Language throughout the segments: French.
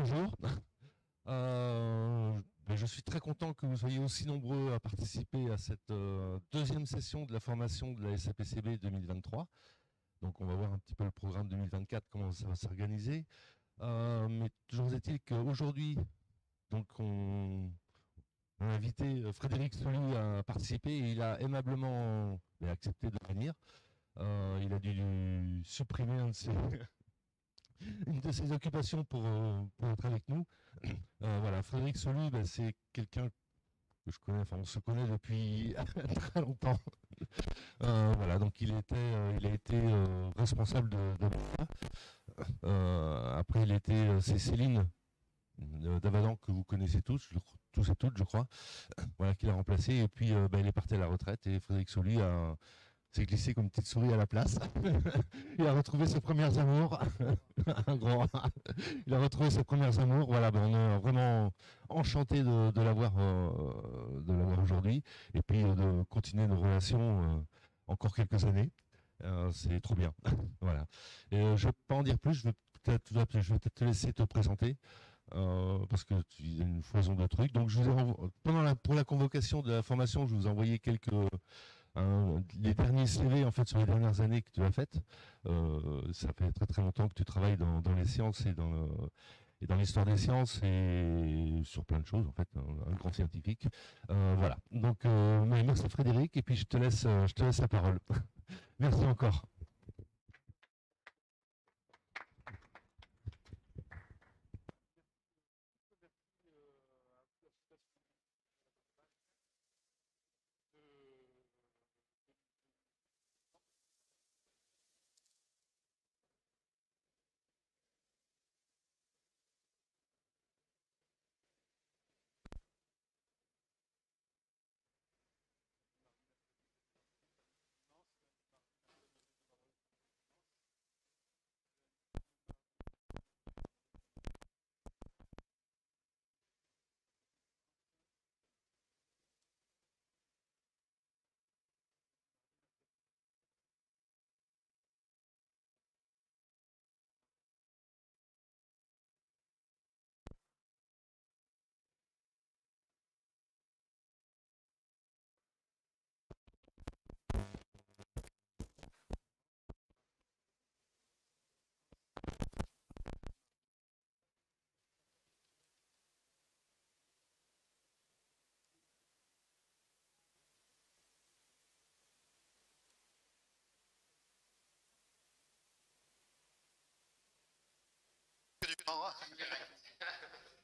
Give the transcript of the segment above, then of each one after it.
Bonjour. Je suis très content que vous soyez aussi nombreux à participer à cette deuxième session de la formation de la SAPCB 2023. Donc on va voir un petit peu le programme 2024, comment ça va s'organiser. Mais toujours est-il qu'aujourd'hui, donc on a invité Frédéric Solu à participer et il a aimablement accepté de venir. Il a dû supprimer une de ses occupations pour être avec nous. Voilà, Frédéric Solu, c'est quelqu'un que je connais, enfin on se connaît depuis très longtemps. Voilà, donc il a été responsable de l'État. Après, c'est Céline Davadan que vous connaissez tous et toutes, je crois, voilà, qui l'a remplacé. Et puis, il est parti à la retraite et Frédéric Solu s'est glissé comme une petite souris à la place. Il a retrouvé ses premières amours. Un grand. Il a retrouvé ses premières amours. Voilà, on est vraiment enchanté de l'avoir aujourd'hui. Et puis de continuer nos relations encore quelques années. C'est trop bien. Voilà. Et je ne vais pas en dire plus. Je vais peut-être te laisser te présenter. Parce que il y a une foison de trucs. Donc, pour la convocation de la formation, je vous ai envoyé les derniers CV en fait sur les dernières années que tu as faites. Ça fait très très longtemps que tu travailles dans les sciences et dans l'histoire des sciences et sur plein de choses en fait, un grand scientifique. Voilà. Donc merci Frédéric et puis je te laisse la parole. Merci encore.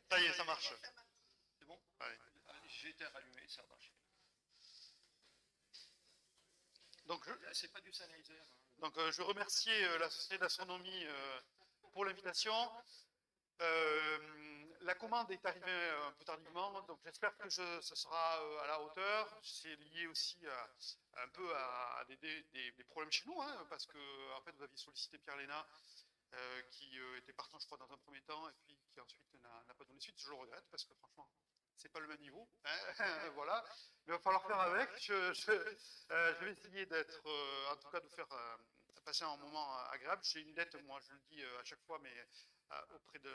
Ça y est, ça marche. C'est bon? Allez. J'ai été rallumé, ça marche. Donc, c'est pas du Sennheiser. Donc, je veux remercier la Société d'astronomie pour l'invitation. La commande est arrivée un peu tardivement, donc j'espère que ce sera à la hauteur. C'est lié aussi un peu à des problèmes chez nous, hein, parce que en fait, vous aviez sollicité Pierre Léna, qui était partant, je crois, dans un premier temps, et puis qui ensuite n'a pas donné suite. Je le regrette, parce que franchement, c'est pas le même niveau. Hein. Voilà. Mais il va falloir faire avec. Je vais essayer d'être, en tout cas, de faire passer un moment agréable. J'ai une dette, moi, je le dis à chaque fois, mais auprès de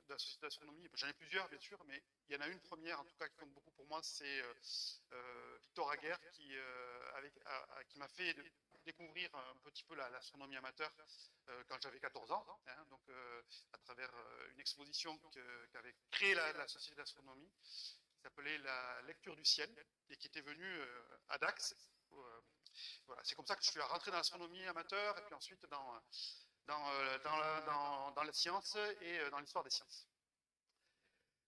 la Société d'astronomie. J'en ai plusieurs, bien sûr, mais il y en a une première, en tout cas, qui compte beaucoup pour moi, c'est Victor Aguerre, qui m'a fait découvrir un petit peu l'astronomie amateur quand j'avais 14 ans, hein, donc à travers une exposition qu'avait créée la Société d'astronomie, qui s'appelait la lecture du ciel, et qui était venue à Dax. Voilà, c'est comme ça que je suis rentré dans l'astronomie amateur, et puis ensuite dans la science et dans l'histoire des sciences.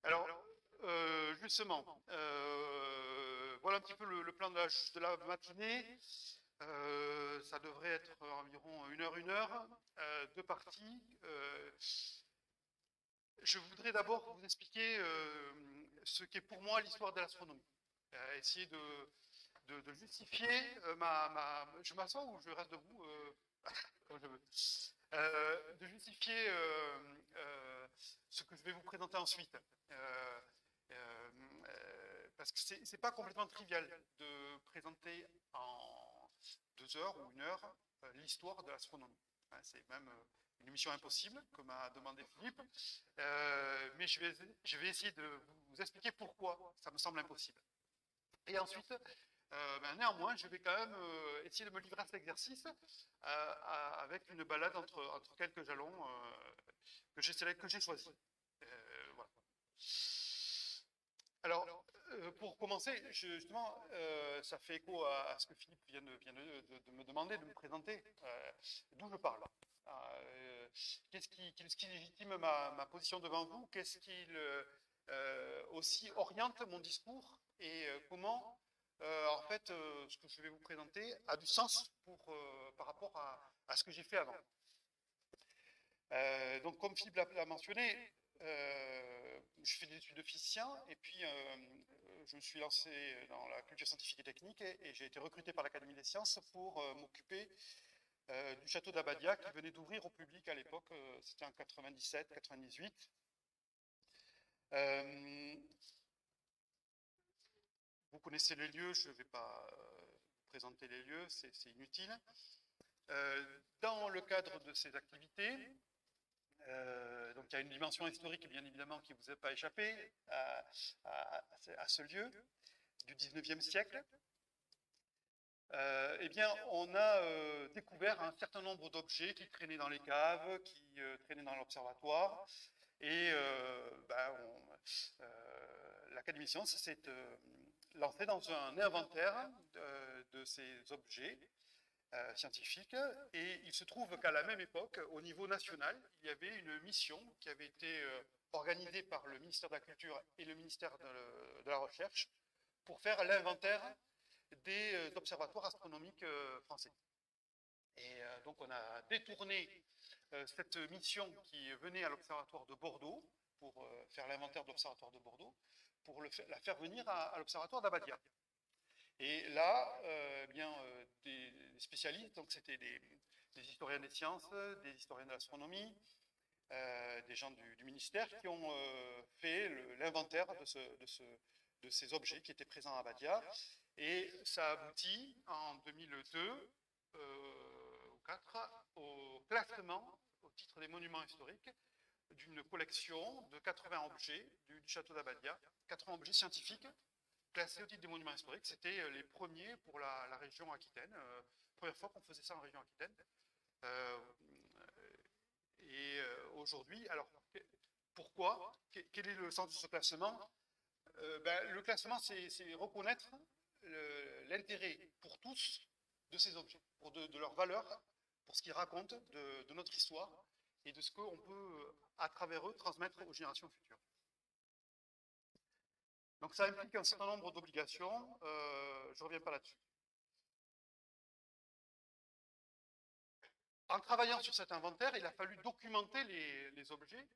Alors, justement, voilà un petit peu le plan de la matinée. Ça devrait être environ une heure, deux parties. Je voudrais d'abord vous expliquer ce qu'est pour moi l'histoire de l'astronomie. Essayer de justifier Je m'assois ou je reste debout comme je veux. De justifier ce que je vais vous présenter ensuite. Parce que c'est pas complètement trivial de présenter en 2 heures ou 1 heure l'histoire de l'astronomie. Hein, c'est même une mission impossible, comme a demandé Philippe. mais je vais essayer de vous expliquer pourquoi ça me semble impossible. Et ensuite, néanmoins, je vais quand même essayer de me livrer à cet exercice avec une balade entre quelques jalons que j'ai choisis. Voilà. Alors, pour commencer, justement, ça fait écho à ce que Philippe vient de me demander, de me présenter, d'où je parle. Qu'est-ce qui légitime ma position devant vous? Qu'est-ce qui aussi oriente mon discours? Et comment, en fait, ce que je vais vous présenter a du sens par rapport à ce que j'ai fait avant. Donc, comme Philippe l'a mentionné, je fais des études de physicien et puis je me suis lancé dans la culture scientifique et technique et j'ai été recruté par l'Académie des sciences pour m'occuper du château d'Abadia qui venait d'ouvrir au public à l'époque, c'était en 97-98. Vous connaissez les lieux, je ne vais pas vous présenter les lieux, c'est inutile. Dans le cadre de ces activités, donc il y a une dimension historique, bien évidemment, qui ne vous a pas échappé à ce lieu du 19e siècle. Eh bien, on a découvert un certain nombre d'objets qui traînaient dans les caves, qui traînaient dans l'observatoire, et l'Académie des sciences s'est lancée dans un inventaire de ces objets scientifiques, et il se trouve qu'à la même époque, au niveau national, il y avait une mission qui avait été organisée par le ministère de la Culture et le ministère de la Recherche pour faire l'inventaire des observatoires astronomiques français. Et donc on a détourné cette mission qui venait à l'observatoire de Bordeaux pour faire l'inventaire de l'observatoire de Bordeaux, pour la faire venir à l'observatoire d'Abadia. Et là, des spécialistes, donc c'était des historiens des sciences, des historiens de l'astronomie, des gens du ministère qui ont fait l'inventaire de ces objets qui étaient présents à Abadia. Et ça aboutit en 2002 ou 4 au classement, au titre des monuments historiques, d'une collection de 80 objets du château d'Abadia, 80 objets scientifiques classés au titre des monuments historiques. C'était les premiers pour la région Aquitaine, première fois qu'on faisait ça en région Aquitaine. Et aujourd'hui, alors pourquoi? Quel est le sens de ce classement? Le classement, c'est reconnaître l'intérêt pour tous de ces objets, de leur valeur, pour ce qu'ils racontent de notre histoire et de ce qu'on peut, à travers eux, transmettre aux générations futures. Donc ça implique un certain nombre d'obligations, je ne reviens pas là-dessus. En travaillant sur cet inventaire, il a fallu documenter les objets,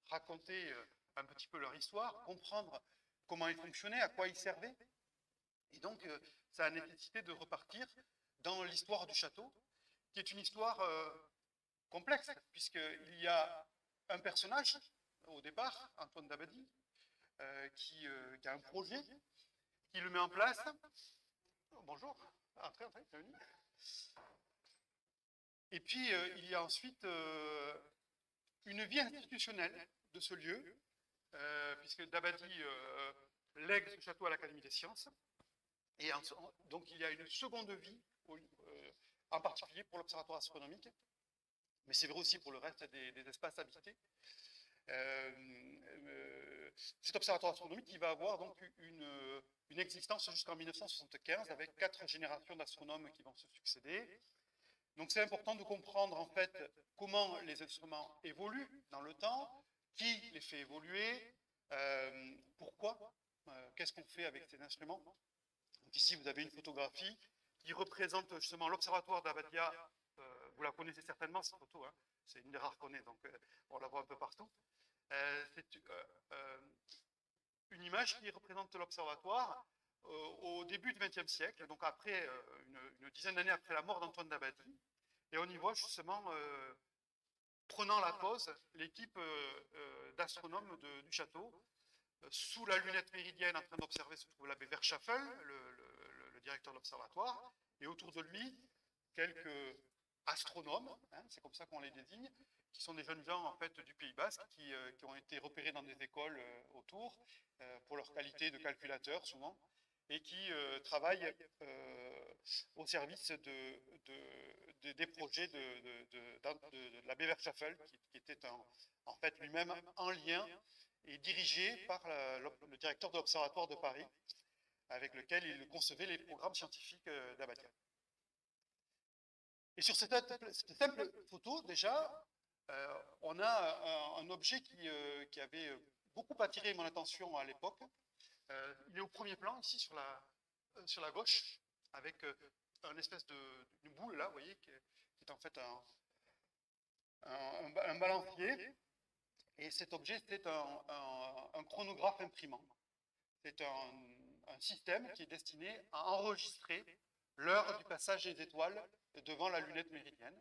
raconter un petit peu leur histoire, comprendre comment ils fonctionnaient, à quoi ils servaient. Et donc, ça a nécessité de repartir dans l'histoire du château, qui est une histoire complexe, puisqu'il y a un personnage, au départ, Antoine Dabadi, qui a un projet, qui le met en place. Oh, bonjour, entrez, bienvenue. Et puis, il y a ensuite une vie institutionnelle de ce lieu, puisque Dabadi lègue ce château à l'Académie des sciences. Et donc, il y a une seconde vie, en particulier pour l'observatoire astronomique, mais c'est vrai aussi pour le reste des espaces habités. Cet observatoire astronomique, il va avoir donc une existence jusqu'en 1975, avec 4 générations d'astronomes qui vont se succéder. Donc c'est important de comprendre en fait comment les instruments évoluent dans le temps, qui les fait évoluer, pourquoi, qu'est-ce qu'on fait avec ces instruments. Donc ici vous avez une photographie qui représente justement l'observatoire d'Abadia, vous la connaissez certainement cette photo, hein. C'est une des rares qu'on ait, donc on la voit un peu partout. C'est une image qui représente l'observatoire au début du XXe siècle, donc après une dizaine d'années après la mort d'Antoine Dabadi, et on y voit justement, prenant la pose, l'équipe d'astronomes du château, sous la lunette méridienne en train d'observer se trouve l'abbé Verschaffel, le directeur de l'observatoire, et autour de lui, quelques astronomes, hein, c'est comme ça qu'on les désigne, qui sont des jeunes gens en fait du Pays Basque qui ont été repérés dans des écoles autour pour leur qualité de calculateur souvent et qui travaillent au service des projets de l'abbé Verschaffel qui était en fait lui-même en lien et dirigé par le directeur de l'Observatoire de Paris avec lequel il concevait les programmes scientifiques d'Abadia. Et sur cette simple photo, déjà, on a un objet qui avait beaucoup attiré mon attention à l'époque. Il est au premier plan, ici, sur la gauche, avec une espèce d'une boule, là, vous voyez, qui est en fait un balancier. Et cet objet, c'est un chronographe imprimant. C'est un système qui est destiné à enregistrer l'heure du passage des étoiles devant la lunette méridienne.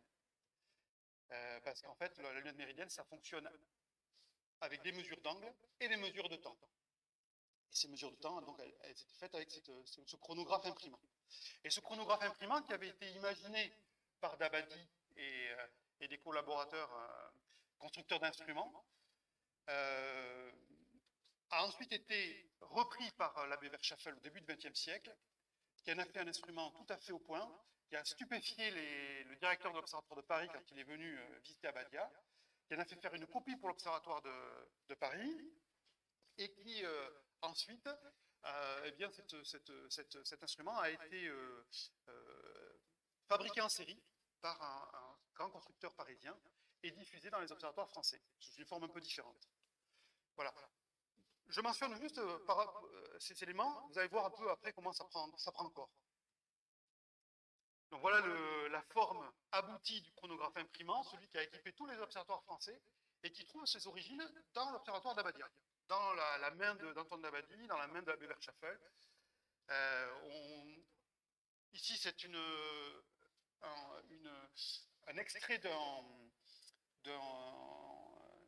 Parce qu'en fait, la lunette méridienne, ça fonctionne avec des mesures d'angle et des mesures de temps. Et ces mesures de temps, donc, elles étaient faites avec ce chronographe imprimant. Et ce chronographe imprimant qui avait été imaginé par Dabadi et des collaborateurs constructeurs d'instruments, a ensuite été repris par l'abbé Verschaffel au début du XXe siècle, qui en a fait un instrument tout à fait au point, qui a stupéfié le directeur de l'Observatoire de Paris quand il est venu visiter Abadia, qui en a fait faire une copie pour l'Observatoire de Paris, et qui ensuite, eh bien, cet instrument a été fabriqué en série par un grand constructeur parisien et diffusé dans les observatoires français, sous une forme un peu différente. Voilà. Je mentionne juste ces éléments, vous allez voir un peu après comment ça prend corps. Donc voilà la forme aboutie du chronographe imprimant, celui qui a équipé tous les observatoires français et qui trouve ses origines dans l'observatoire d'Abadia, dans la main d'Antoine Dabadi, dans la main de l'abbé Verschaffel. Ici, c'est un extrait d'un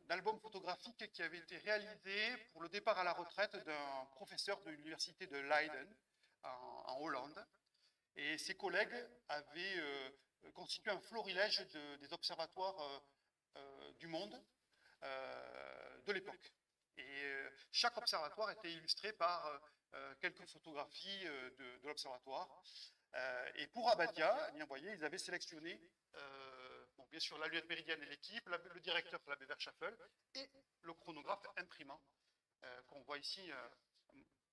album photographique qui avait été réalisé pour le départ à la retraite d'un professeur de l'université de Leiden en Hollande. Et ses collègues avaient constitué un florilège des observatoires du monde de l'époque. Et chaque observatoire était illustré par quelques photographies de l'observatoire. Et pour Abadia, eh bien, vous voyez, ils avaient sélectionné bon, bien sûr la lunette méridienne et l'équipe, le directeur, l'abbé Verschaffel, et le chronographe imprimant qu'on voit ici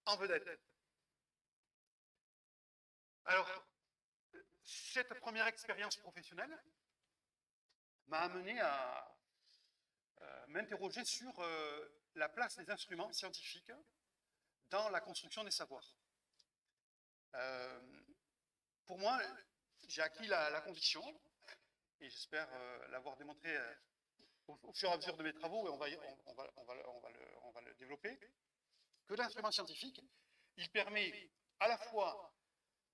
en vedette. Alors, cette première expérience professionnelle m'a amené à m'interroger sur la place des instruments scientifiques dans la construction des savoirs. Pour moi, j'ai acquis la conviction, et j'espère l'avoir démontré au fur et à mesure de mes travaux, et on va le développer, que l'instrument scientifique, il permet à la fois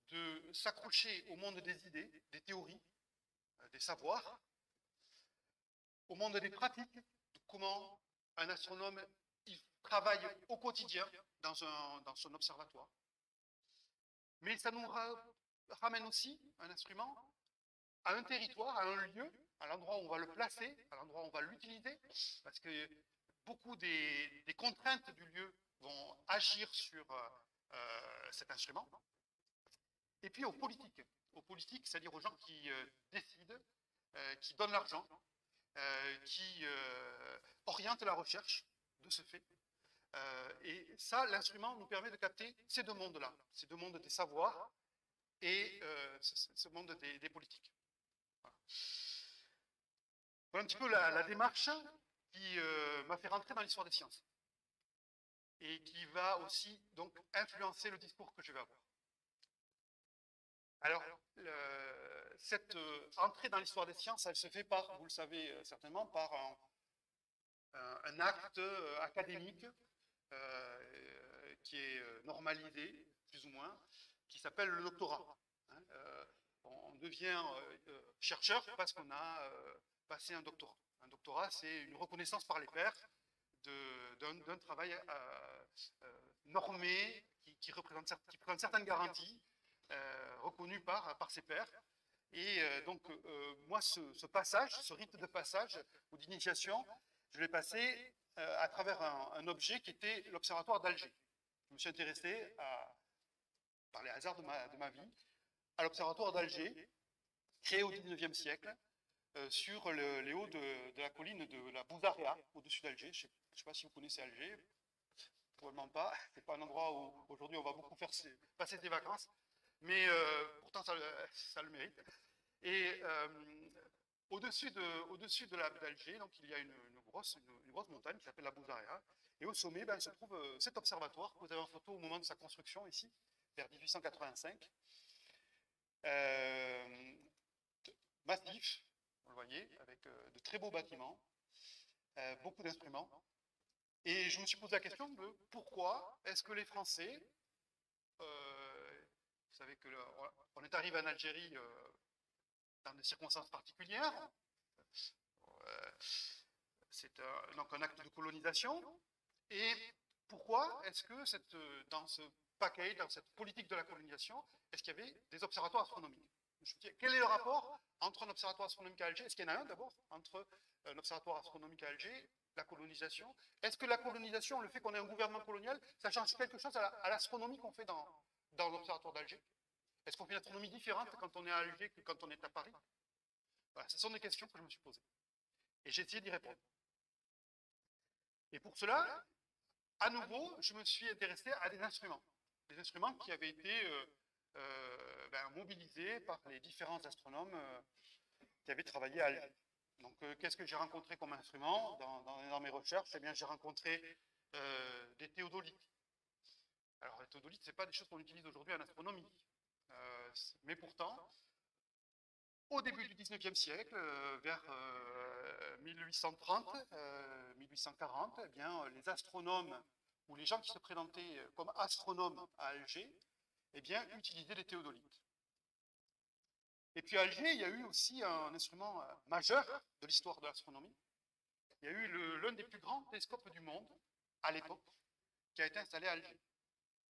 de s'accrocher au monde des idées, des théories, des savoirs, au monde des pratiques, de comment un astronome il travaille au quotidien dans son observatoire. Mais ça nous ramène aussi, un instrument, à un territoire, à un lieu, à l'endroit où on va le placer, à l'endroit où on va l'utiliser, parce que beaucoup des contraintes du lieu vont agir sur cet instrument. Et puis aux politiques, c'est-à-dire aux gens qui décident, qui donnent l'argent, qui orientent la recherche de ce fait. Et ça, l'instrument nous permet de capter ces deux mondes-là, ces deux mondes des savoirs et ce monde des politiques. Voilà. Voilà un petit peu la démarche qui m'a fait rentrer dans l'histoire des sciences et qui va aussi donc influencer le discours que je vais avoir. Alors, cette entrée dans l'histoire des sciences, elle se fait par, vous le savez certainement, par un acte académique qui est normalisé, plus ou moins, qui s'appelle le doctorat. Hein, on devient chercheur parce qu'on a passé un doctorat. Un doctorat, c'est une reconnaissance par les pairs d'un travail normé qui présente certaines garanties reconnues par ses pairs Et donc, moi, ce passage, ce rite de passage ou d'initiation, je l'ai passé à travers un objet qui était l'Observatoire d'Alger. Je me suis intéressé, par les hasards de ma vie, à l'Observatoire d'Alger, créé au XIXe siècle, sur les hauts de la colline de la Bouzarea, au-dessus d'Alger. Je ne sais pas si vous connaissez Alger, probablement pas. C'est pas un endroit où aujourd'hui on va beaucoup passer des vacances, mais pourtant ça le mérite. Et au-dessus d'Alger, donc il y a une grosse montagne qui s'appelle la Bouzarea. Et au sommet, ben, se trouve cet observatoire que vous avez en photo au moment de sa construction ici, vers 1885. Massif, vous le voyez, avec de très beaux bâtiments, beaucoup d'instruments. Et je me suis posé la question de pourquoi est-ce que les Français, vous savez qu'on est arrivé en Algérie dans des circonstances particulières, c'est donc un acte de colonisation, et pourquoi est-ce que dans ce paquet, dans cette politique de la colonisation, est-ce qu'il y avait des observatoires astronomiques? Je me dis, quel est le rapport entre un observatoire astronomique à Alger? Est-ce qu'il y en a un d'abord entre un observatoire astronomique à Alger, la colonisation? Est-ce que la colonisation, le fait qu'on ait un gouvernement colonial, ça change quelque chose à l'astronomie qu'on fait dans l'observatoire d'Alger? Est-ce qu'on fait une astronomie différente quand on est à Alger que quand on est à Paris? Voilà, ce sont des questions que je me suis posées. Et j'ai essayé d'y répondre. Et pour cela, à nouveau, je me suis intéressé à des instruments. Des instruments qui avaient été mobilisés par les différents astronomes qui avaient travaillé à Alger. Donc, qu'est-ce que j'ai rencontré comme instrument dans mes recherches? Eh bien, j'ai rencontré des théodolites. Alors, les théodolites, ce n'est pas des choses qu'on utilise aujourd'hui en astronomie. Mais pourtant, au début du XIXe siècle, vers 1830, 1840, eh bien, les astronomes ou les gens qui se présentaient comme astronomes à Alger, eh bien, utilisaient les théodolites. Et puis à Alger, il y a eu aussi un instrument majeur de l'histoire de l'astronomie. Il y a eu l'un des plus grands télescopes du monde, à l'époque, qui a été installé à Alger.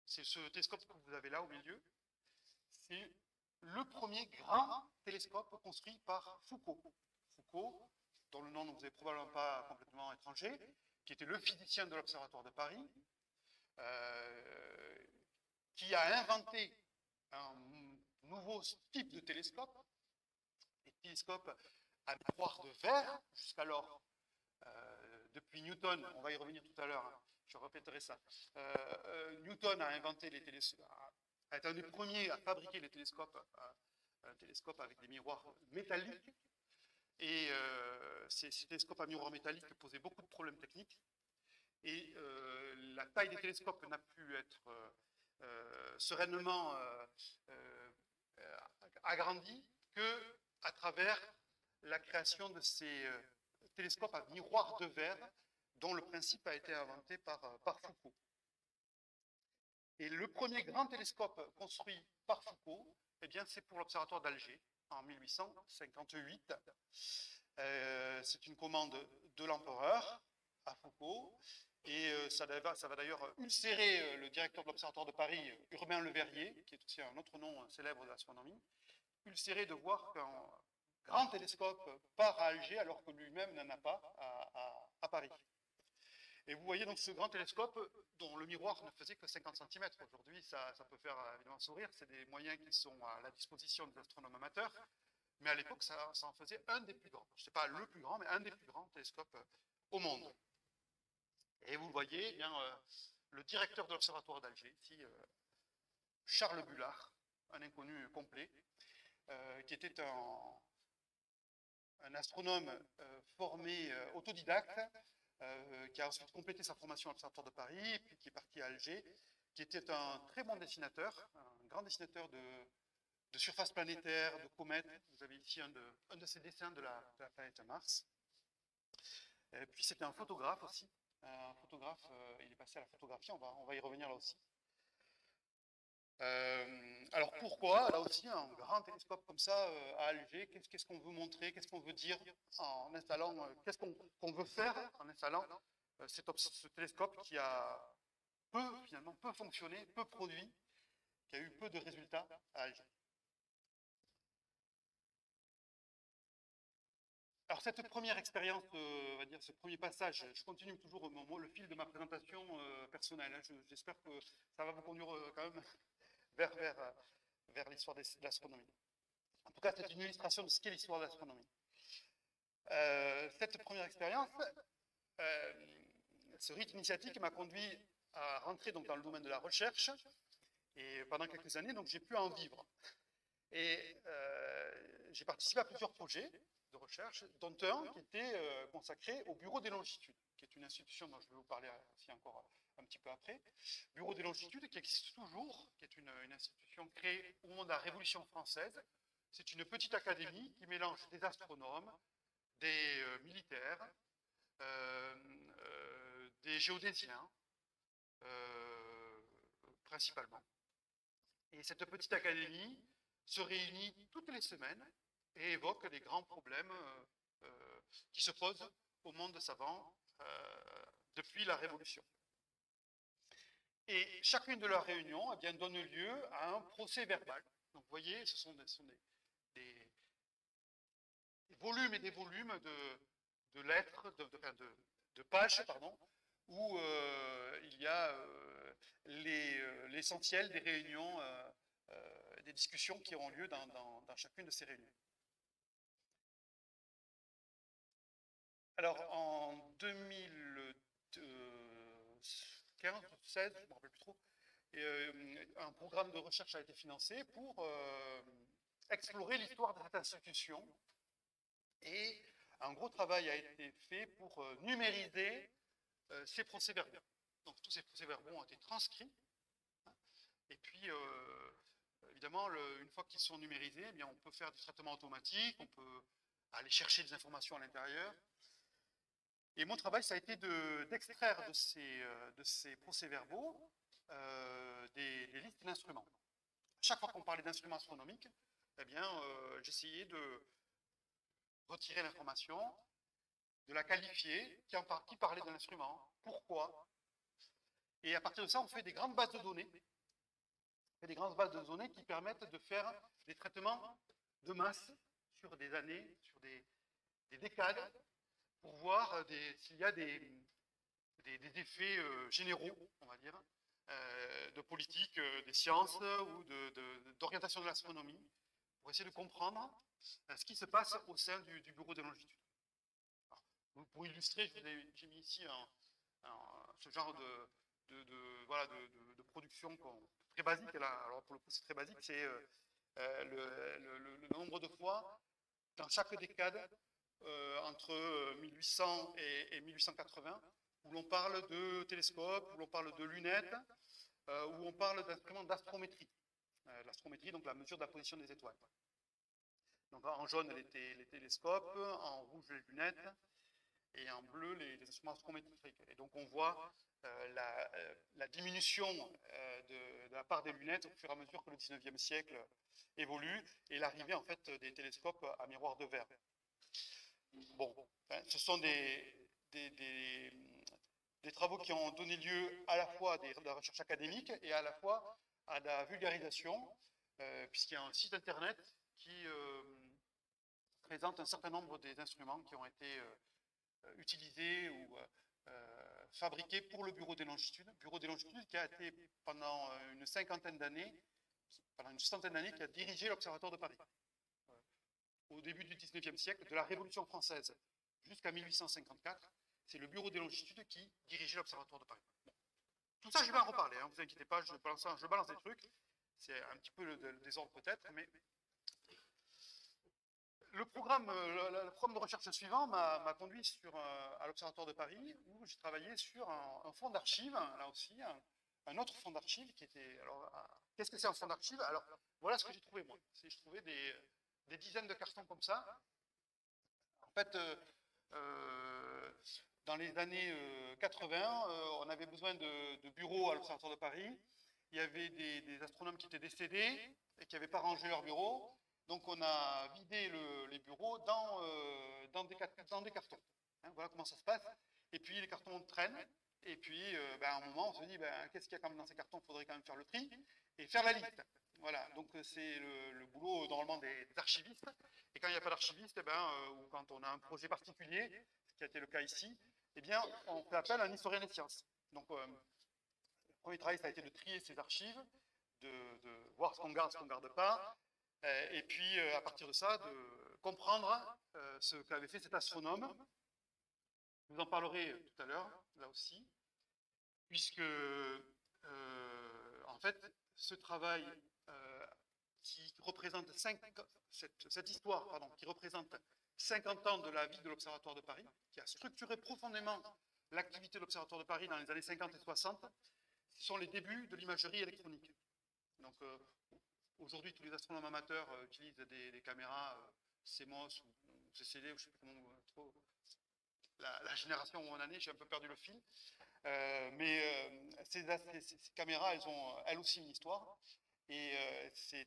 C'est ce télescope que vous avez là au milieu. C'est le premier grand télescope construit par Foucault. Foucault, dont le nom ne vous est probablement pas complètement étranger, qui était le physicien de l'Observatoire de Paris, qui a inventé un nouveau type de télescope, les télescopes à miroir de verre. Jusqu'alors, depuis Newton, on va y revenir tout à l'heure, hein, je répéterai ça, Newton a inventé les télescopes, a été un des premiers à fabriquer les télescopes, un télescope avec des miroirs métalliques. Et ces télescopes à miroirs métalliques posaient beaucoup de problèmes techniques. Et la taille des télescopes n'a pu être sereinement agrandie qu'à travers la création de ces télescopes à miroir de verre, dont le principe a été inventé par Foucault. Et le premier grand télescope construit par Foucault, eh bien, c'est pour l'Observatoire d'Alger, en 1858. C'est une commande de l'empereur à Foucault, et ça va d'ailleurs ulcérer le directeur de l'Observatoire de Paris, Urbain Le Verrier, qui est aussi un autre nom célèbre de l'astronomie, ulcéré de voir qu'un grand télescope part à Alger alors que lui-même n'en a pas à Paris. Et vous voyez donc ce grand télescope dont le miroir ne faisait que 50 cm. Aujourd'hui, ça peut faire évidemment sourire. C'est des moyens qui sont à la disposition des astronomes amateurs. Mais à l'époque, ça en faisait un des plus grands. Je ne sais pas le plus grand, mais un des plus grands télescopes au monde. Et vous voyez, eh bien, le directeur de l'Observatoire d'Alger, ici, Charles Bullard, un inconnu complet, qui était un astronome formé autodidacte, qui a ensuite complété sa formation à l'Observatoire de Paris, puis qui est parti à Alger, qui était un très bon dessinateur, un grand dessinateur de surface planétaire, de comètes. Vous avez ici un de ces dessins de la planète Mars. Et puis c'était un photographe aussi. Un photographe, il est passé à la photographie, on va y revenir là aussi. Alors pourquoi, là aussi, un grand télescope comme ça à Alger, qu'est-ce qu'on veut montrer, qu'est-ce qu'on veut dire en installant, qu'est-ce qu'on veut faire en installant ce télescope qui a finalement peu fonctionné, peu produit, qui a eu peu de résultats à Alger. Alors cette première expérience, on va dire ce premier passage, je continue toujours le fil de ma présentation personnelle. Hein. J'espère que ça va vous conduire quand même vers l'histoire de l'astronomie. En tout cas, c'est une illustration de ce qu'est l'histoire de l'astronomie. Cette première expérience, ce rythme initiatique m'a conduit à rentrer donc, dans le domaine de la recherche. Et pendant quelques années, donc j'ai pu en vivre. Et j'ai participé à plusieurs projets de recherche, dont un qui était consacré au Bureau des longitudes, qui est une institution dont je vais vous parler aussi encore un petit peu après. Bureau des longitudes qui existe toujours, qui est une institution créée au moment de la Révolution française. C'est une petite académie qui mélange des astronomes, des militaires, des géodésiens, principalement. Et cette petite académie se réunit toutes les semaines et évoque les grands problèmes qui se posent au monde savant depuis la Révolution. Et chacune de leurs réunions eh bien, donne lieu à un procès verbal. Donc vous voyez, ce sont des volumes et des volumes de lettres, de pages, pardon, où il y a l'essentiel des réunions, des discussions qui auront lieu dans chacune de ces réunions. Alors, en 2015, 2016, je ne me rappelle plus trop, un programme de recherche a été financé pour explorer l'histoire de cette institution. Et un gros travail a été fait pour numériser ces procès-verbaux. Donc tous ces procès-verbaux ont été transcrits. Et puis, évidemment, une fois qu'ils sont numérisés, eh bien, on peut faire du traitement automatique, on peut aller chercher des informations à l'intérieur. Et mon travail, ça a été d'extraire de ces procès-verbaux des listes d'instruments. Chaque fois qu'on parlait d'instruments astronomiques, eh bien, j'essayais de retirer l'information, de la qualifier, qui parlait de l'instrument, pourquoi. Et à partir de ça, on fait des grandes bases de données. On fait des grandes bases de données qui permettent de faire des traitements de masse sur des années, sur des décades, pour voir s'il y a des effets généraux, on va dire, de politique des sciences ou d'orientation de l'astronomie, pour essayer de comprendre ce qui se passe au sein du Bureau des longitudes. Alors, pour illustrer, j'ai mis ici ce genre de production très basique. Là, alors pour le coup, c'est très basique, c'est le nombre de fois dans chaque décade entre 1800 et 1880, où l'on parle de télescopes, où l'on parle de lunettes, où on parle d'instruments d'astrométrie. L'astrométrie, donc la mesure de la position des étoiles. Donc en jaune, les télescopes, en rouge, les lunettes, et en bleu, les instruments astrométriques. Et donc on voit la diminution de la part des lunettes au fur et à mesure que le 19e siècle évolue, et l'arrivée en fait des télescopes à miroir de verre. Bon, ce sont des travaux qui ont donné lieu à la fois à de la recherche académique et à la fois à la vulgarisation, puisqu'il y a un site internet qui présente un certain nombre des instruments qui ont été utilisés ou fabriqués pour le Bureau des longitudes. Bureau des longitudes qui a été pendant une soixantaine d'années, qui a dirigé l'Observatoire de Paris. Au début du 19e siècle, de la Révolution française jusqu'à 1854, c'est le Bureau des longitudes qui dirigeait l'Observatoire de Paris. Bon. Tout ça, je vais en reparler, hein, vous inquiétez pas, je balance des trucs. C'est un petit peu le désordre peut-être, mais le programme de recherche suivant m'a conduit à l'Observatoire de Paris, où j'ai travaillé sur un fonds d'archives, là aussi, un autre fonds d'archives qui était... Alors, qu'est-ce que c'est un fonds d'archives? Alors, voilà ce que j'ai trouvé, moi. J'ai trouvé des dizaines de cartons comme ça. En fait, dans les années 80, on avait besoin de bureaux à l'Observatoire de Paris. Il y avait des astronomes qui étaient décédés et qui n'avaient pas rangé leur bureau. Donc on a vidé les bureaux dans des cartons. Hein, voilà comment ça se passe. Et puis les cartons traînent. Et puis à un moment, on se dit, qu'est-ce qu'il y a quand même dans ces cartons? Il faudrait quand même faire le tri et faire la liste. Voilà, donc c'est le boulot normalement des archivistes. Et quand il n'y a pas d'archiviste, eh ben, ou quand on a un projet particulier, ce qui a été le cas ici, eh bien, on fait appel à un historien des sciences. Donc, le premier travail, ça a été de trier ces archives, de voir ce qu'on garde, ce qu'on ne garde pas, et puis à partir de ça, de comprendre ce qu'avait fait cet astronome. Je vous en parlerai tout à l'heure, là aussi, puisque en fait, ce travail qui représente cette histoire, pardon, qui représente 50 ans de la vie de l'Observatoire de Paris, qui a structuré profondément l'activité de l'Observatoire de Paris dans les années 50 et 60, ce sont les débuts de l'imagerie électronique. Donc aujourd'hui, tous les astronomes amateurs utilisent des caméras CMOS ou CCD, ou je ne sais plus comment trop la génération où on en est, j'ai un peu perdu le fil. Mais ces caméras, elles ont elles aussi une histoire. Et c'est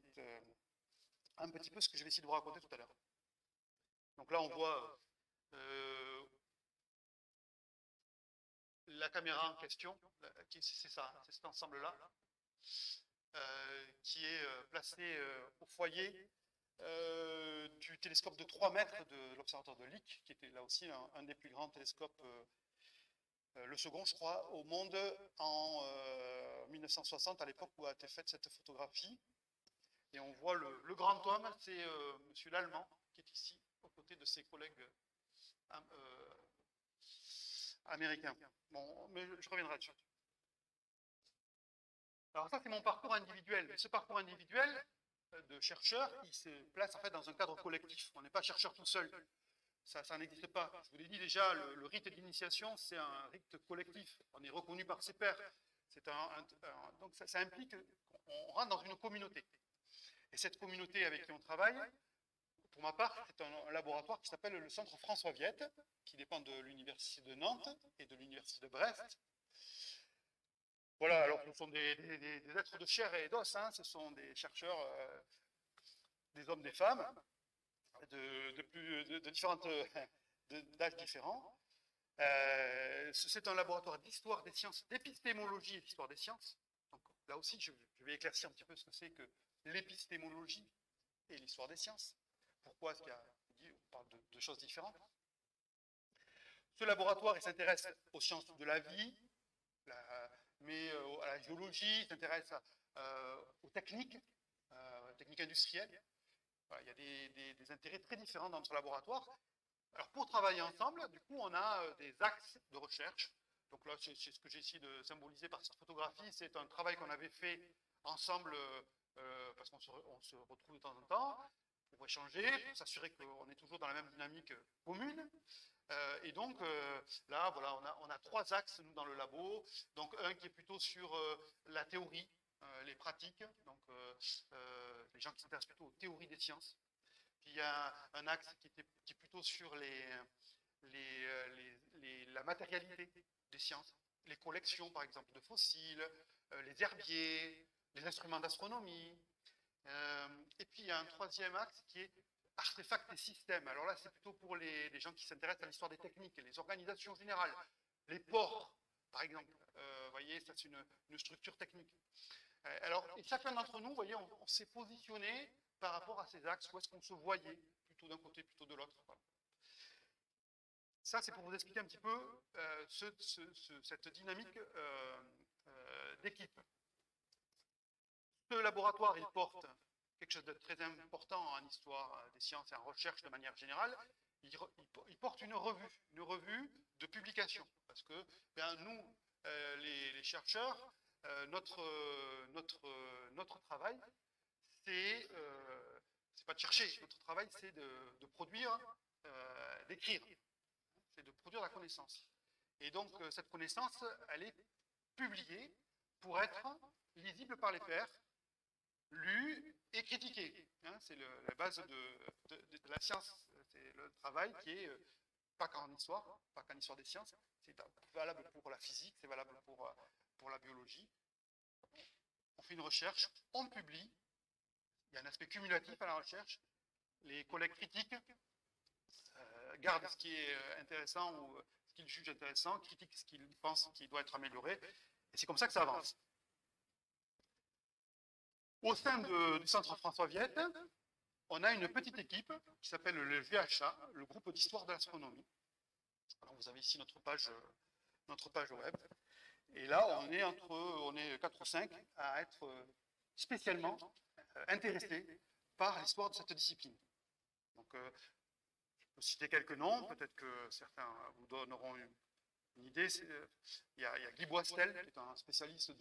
un petit peu ce que je vais essayer de vous raconter tout à l'heure. Donc là, on voit la caméra en question, c'est ça, c'est cet ensemble-là, qui est placé au foyer du télescope de 3 mètres de l'observatoire de Lick, qui était là aussi un des plus grands télescopes, le second, je crois, au monde en 1960, à l'époque où a été faite cette photographie. Et on voit le grand homme, c'est monsieur l'Allemand, qui est ici, aux côtés de ses collègues américains. Bon, mais je reviendrai dessus. Alors ça, c'est mon parcours individuel. Mais ce parcours individuel de chercheur, il se place en fait dans un cadre collectif. On n'est pas chercheur tout seul. Ça n'existe pas. Je vous l'ai dit déjà, le rite d'initiation, c'est un rite collectif. On est reconnu par ses pairs. Donc ça implique qu'on rentre dans une communauté. Et cette communauté avec qui on travaille, pour ma part, c'est un laboratoire qui s'appelle le Centre François Viette, qui dépend de l'Université de Nantes et de l'Université de Brest. Voilà, alors ce sont des êtres de chair et d'os, hein, ce sont des chercheurs, des hommes, des femmes, de différentes d'âges différents. C'est un laboratoire d'histoire des sciences, d'épistémologie et d'histoire des sciences. Donc là aussi, je vais éclaircir un petit peu ce que c'est que l'épistémologie et l'histoire des sciences. Pourquoi est-ce qu'on parle de choses différentes? Ce laboratoire, il s'intéresse aux sciences de la vie, mais à la géologie, il s'intéresse aux techniques industrielles. Voilà, il y a des intérêts très différents dans notre laboratoire. Alors pour travailler ensemble, du coup, on a des axes de recherche. Donc là, c'est ce que j'ai essayé de symboliser par cette photographie. C'est un travail qu'on avait fait ensemble, parce qu'on se retrouve de temps en temps, pour échanger, pour s'assurer qu'on est toujours dans la même dynamique commune. Et donc là, voilà, on a 3 axes, nous, dans le labo. Donc un qui est plutôt sur la théorie, les pratiques, donc les gens qui s'intéressent plutôt aux théories des sciences. Puis il y a un axe qui est plutôt sur la matérialité des sciences, les collections, par exemple, de fossiles, les herbiers, les instruments d'astronomie. Et puis il y a un 3e axe qui est artefacts et systèmes. Alors là, c'est plutôt pour les gens qui s'intéressent à l'histoire des techniques, les organisations générales, les ports, par exemple. Vous voyez, ça c'est une structure technique. Alors, et chacun d'entre nous, vous voyez, on s'est positionné par rapport à ces axes, où est-ce qu'on se voyait, plutôt d'un côté, plutôt de l'autre. Voilà. Ça, c'est pour vous expliquer un petit peu cette dynamique d'équipe. Ce laboratoire, il porte quelque chose de très important en histoire des sciences et en recherche de manière générale. Il porte une revue de publication. Parce que bien, nous, les chercheurs, notre travail, c'est pas de chercher, notre travail, c'est de produire, d'écrire. C'est de produire la connaissance. Et donc, cette connaissance, elle est publiée pour être lisible par les pairs, lue et critiquée. Hein, c'est la base de la science. C'est le travail qui est, pas qu'en histoire, pas qu'en histoire des sciences, c'est valable pour la physique, c'est valable pour la biologie. On fait une recherche, on publie. Il y a un aspect cumulatif à la recherche. Les collègues critiquent, gardent ce qui est intéressant ou ce qu'ils jugent intéressant, critiquent ce qu'ils pensent qui doit être amélioré. Et c'est comme ça que ça avance. Au sein du centre François Viette, on a une petite équipe qui s'appelle le GHA, le groupe d'histoire de l'astronomie. Alors vous avez ici notre page web. Et là, on est 4 ou 5 à être spécialement intéressés par l'histoire de cette discipline. Donc, je peux citer quelques noms, peut-être que certains vous donneront une idée. Il y a Guy Boistel, qui est un spécialiste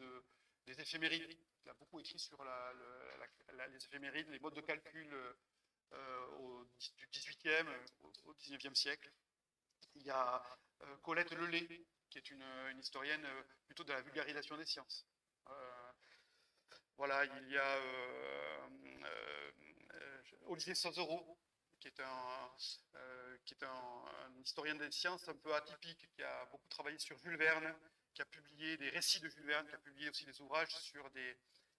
des éphémérides. Il a beaucoup écrit sur les éphémérides, les modes de calcul du 18e au 19e siècle. Il y a Colette Lelay, qui est une historienne plutôt de la vulgarisation des sciences. Voilà, il y a Olivier Sauzereau, qui est un historien des sciences un peu atypique, qui a beaucoup travaillé sur Jules Verne, qui a publié des récits de Jules Verne, qui a publié aussi des ouvrages qui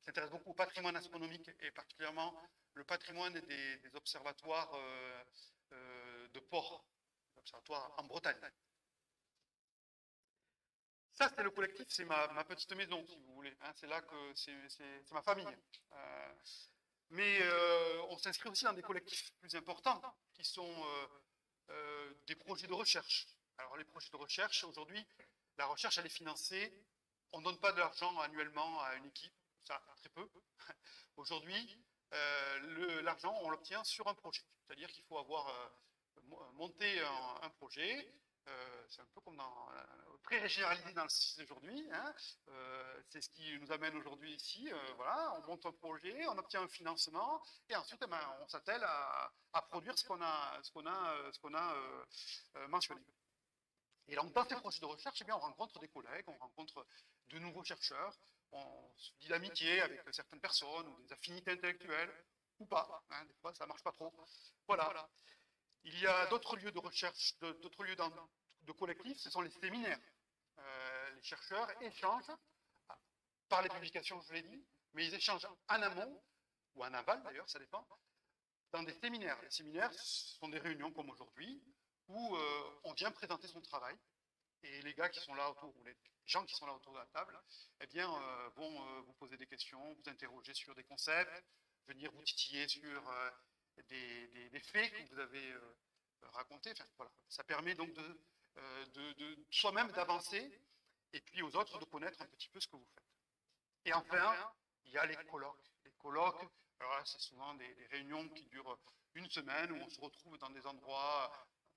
s'intéressent beaucoup au patrimoine astronomique, et particulièrement le patrimoine des observatoires de port, observatoires en Bretagne. Ça, c'est le collectif, c'est ma petite maison, si vous voulez. Hein, c'est là que c'est ma famille. Mais on s'inscrit aussi dans des collectifs plus importants, qui sont des projets de recherche. Alors, les projets de recherche, aujourd'hui, la recherche, elle est financée. On ne donne pas de l'argent annuellement à une équipe, ça, très peu. Aujourd'hui, l'argent, on l'obtient sur un projet. C'est-à-dire qu'il faut avoir monté un projet. C'est un peu comme très généralisé dans le CIS aujourd'hui. Hein. C'est ce qui nous amène aujourd'hui ici. Voilà, on monte un projet, on obtient un financement, et ensuite, on s'attelle à produire ce qu'on a mentionné. Et donc, dans ces projets de recherche, eh bien, on rencontre des collègues, on rencontre de nouveaux chercheurs, on se dit l'amitié avec certaines personnes, ou des affinités intellectuelles, ou pas. Hein, des fois, ça ne marche pas trop. Voilà. Il y a d'autres lieux de recherche, d'autres lieux de collectifs, ce sont les séminaires. Les chercheurs échangent, par les publications, je l'ai dit, mais ils échangent en amont, ou en aval d'ailleurs, ça dépend, dans des séminaires. Les séminaires, ce sont des réunions comme aujourd'hui, où on vient présenter son travail, et les gars qui sont là autour, ou les gens qui sont là autour de la table, eh bien, vont vous poser des questions, vous interroger sur des concepts, venir vous titiller sur des faits que vous avez racontés. Enfin, voilà. Ça permet donc de soi-même d'avancer, et puis aux autres de connaître un petit peu ce que vous faites. Et enfin, il y a les colloques. Les colloques, alors là, c'est souvent des réunions qui durent une semaine, où on se retrouve dans des endroits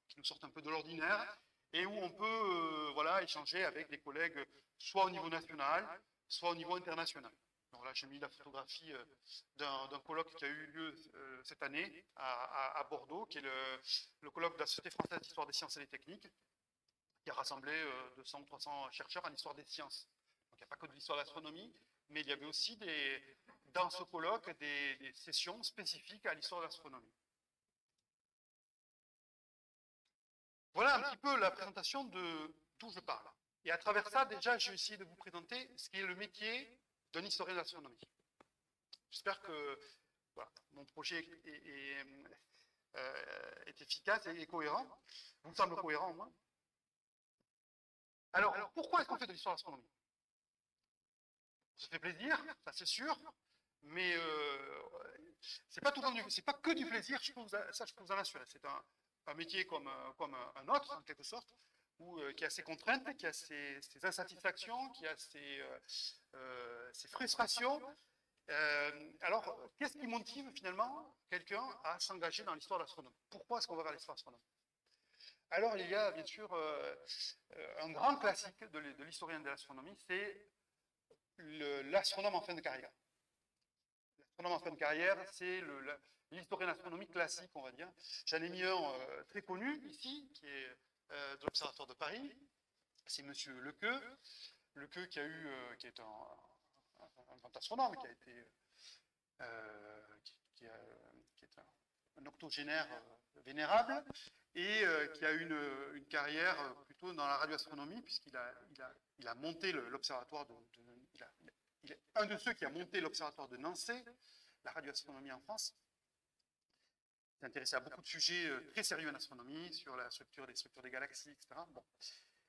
qui nous sortent un peu de l'ordinaire, et où on peut voilà, échanger avec des collègues, soit au niveau national, soit au niveau international. Alors là, j'ai mis la photographie d'un colloque qui a eu lieu cette année à Bordeaux, qui est le colloque de la Société française d'histoire des sciences et des techniques, qui a rassemblé 200 ou 300 chercheurs en histoire des sciences. Donc il n'y a pas que de l'histoire de l'astronomie, mais il y avait aussi dans ce colloque des sessions spécifiques à l'histoire de l'astronomie. Voilà un petit peu la présentation d'où je parle. Et à travers ça, déjà, j'ai essayé de vous présenter ce qui est le métier d'un historien de l'astronomie. J'espère que voilà, mon projet est efficace et cohérent. Vous me semble cohérent, au moins. Alors, pourquoi est-ce qu'on fait de l'histoire de l'astronomie? Ça fait plaisir, ça c'est sûr, mais c'est pas que du plaisir, je peux vous en assurer. C'est un métier comme un autre, en quelque sorte, qui a ses contraintes, qui a ses insatisfactions, qui a ses frustrations. Alors, qu'est-ce qui motive finalement quelqu'un à s'engager dans l'histoire de l'astronomie? Pourquoi est-ce qu'on va vers l'histoire de l'astronomie? Alors, il y a bien sûr un grand classique de l'historien de l'astronomie, c'est l'astronome en fin de carrière. L'astronome en fin de carrière, c'est l'historien d'astronomie classique, on va dire. J'en ai mis un très connu ici, qui est de l'Observatoire de Paris. C'est M. Lequeux. Lequeux qui est un grand astronome, qui est un octogénaire vénérable, et qui a eu une carrière plutôt dans la radioastronomie, puisqu'il a monté l'observatoire il est un de ceux qui a monté l'observatoire de Nancy, la radioastronomie en France. Il s'est intéressé à beaucoup de sujets très sérieux en astronomie, sur la structure des galaxies, etc. Bon.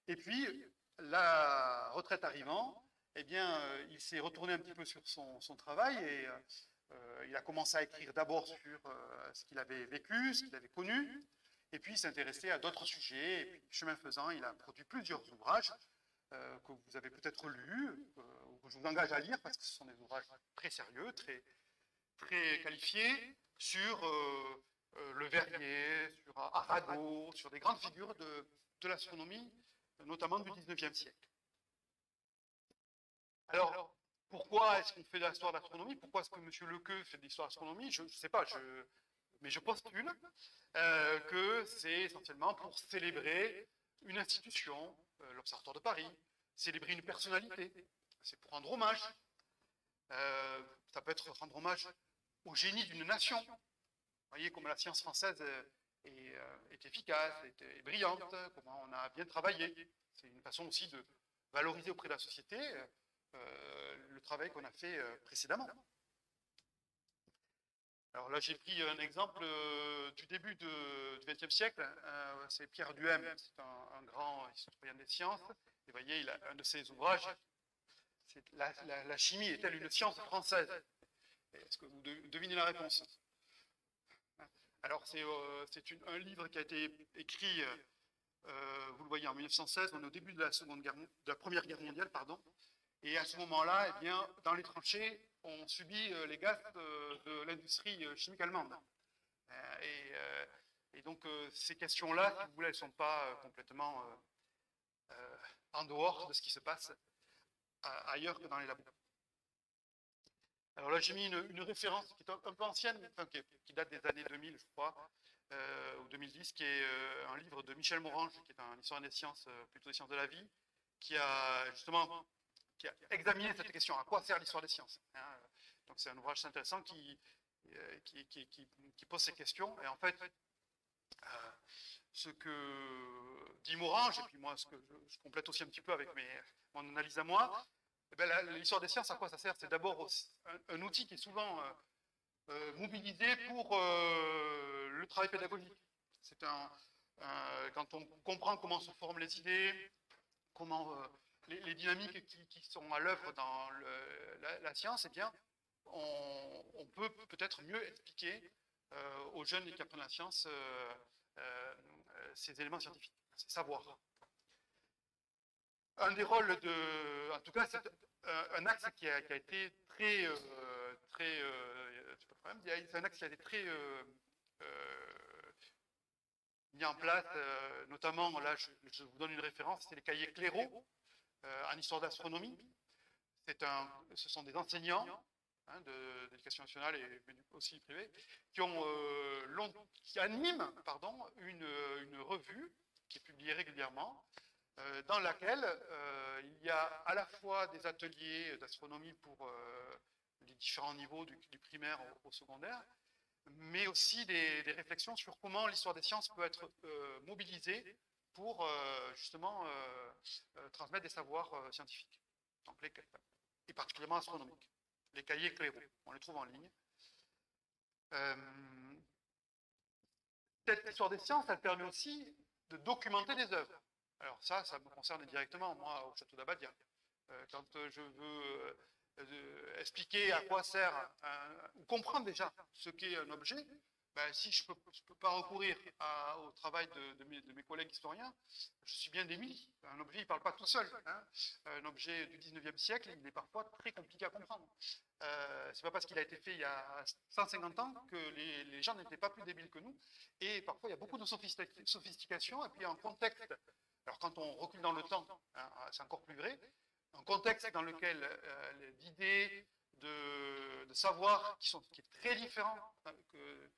Et puis, la retraite arrivant, eh bien, il s'est retourné un petit peu sur son travail et il a commencé à écrire d'abord sur ce qu'il avait vécu, ce qu'il avait connu, et puis il s'est intéressé à d'autres sujets, et puis chemin faisant, il a produit plusieurs ouvrages que vous avez peut-être lus, ou que je vous engage à lire, parce que ce sont des ouvrages très sérieux, très qualifiés, sur le Verrier, sur Arago, sur des grandes figures de l'astronomie, notamment du 19e siècle. Alors, pourquoi est-ce qu'on fait de l'histoire de l'astronomie? Pourquoi est-ce que M. Lequeux fait de l'histoire de l'astronomie? Je ne sais pas, mais je postule que c'est essentiellement pour célébrer une institution, l'Observatoire de Paris, célébrer une personnalité, c'est pour rendre hommage. Ça peut être rendre hommage au génie d'une nation. Vous voyez comment la science française est efficace, est brillante, comment on a bien travaillé. C'est une façon aussi de valoriser auprès de la société le travail qu'on a fait précédemment. Alors là, j'ai pris un exemple du début du XXe siècle. C'est Pierre Duhem, c'est un grand historien des sciences. Et vous voyez, il a un de ses ouvrages, c'est la chimie est-elle une science française? Est-ce que vous devinez la réponse? Alors, c'est un livre qui a été écrit, vous le voyez, en 1916, on est au début de la Première Guerre mondiale, pardon. Et à ce moment-là, eh bien, dans les tranchées, on subit les gaz de l'industrie chimique allemande. Et donc, ces questions-là, si vous voulez, elles ne sont pas complètement en dehors de ce qui se passe ailleurs que dans les labos. Alors là, j'ai mis une référence qui est un peu ancienne, enfin, qui date des années 2000, je crois, ou 2010, qui est un livre de Michel Morange, qui est un historien des sciences, plutôt des sciences de la vie, qui a justement examiné cette question, à quoi sert l'histoire des sciences, hein. Donc c'est un ouvrage intéressant qui pose ces questions, et en fait, ce que dit Morange, et puis moi, ce que je complète aussi un petit peu avec mon analyse à moi, eh bien, l'histoire des sciences, à quoi ça sert? C'est d'abord un outil qui est souvent mobilisé pour le travail pédagogique. C'est quand on comprend comment se forment les idées, comment les dynamiques qui sont à l'œuvre dans la science, eh bien, on peut peut-être mieux expliquer aux jeunes qui apprennent la science ces éléments scientifiques, ces savoirs. Un des rôles en tout cas, c'est un axe qui a été c'est un axe qui a été très mis en place, notamment, là, je vous donne une référence, c'est les cahiers Clairaut en histoire d'astronomie. Ce sont des enseignants hein, d'éducation nationale et aussi privée qui animent une revue qui est publiée régulièrement, dans laquelle il y a à la fois des ateliers d'astronomie pour les différents niveaux du primaire au secondaire, mais aussi des réflexions sur comment l'histoire des sciences peut être mobilisée pour justement transmettre des savoirs scientifiques, donc et particulièrement astronomiques. Les cahiers Clairaut, on les trouve en ligne. Cette histoire des sciences, elle permet aussi de documenter des œuvres. Alors ça me concerne directement, moi, au château d'Abadia. Quand je veux expliquer à quoi sert, ou comprendre déjà ce qu'est un objet, ben, si je ne peux pas recourir au travail de mes collègues historiens, je suis bien démuni. Un objet, il ne parle pas tout seul. Hein. Un objet du 19e siècle, il est parfois très compliqué à comprendre. Ce n'est pas parce qu'il a été fait il y a 150 ans que les gens n'étaient pas plus débiles que nous. Et parfois, il y a beaucoup de sophistication. Et puis, en contexte, alors quand on recule dans le temps, hein, c'est encore plus vrai, un contexte dans lequel l'idée de savoir qui est très différent que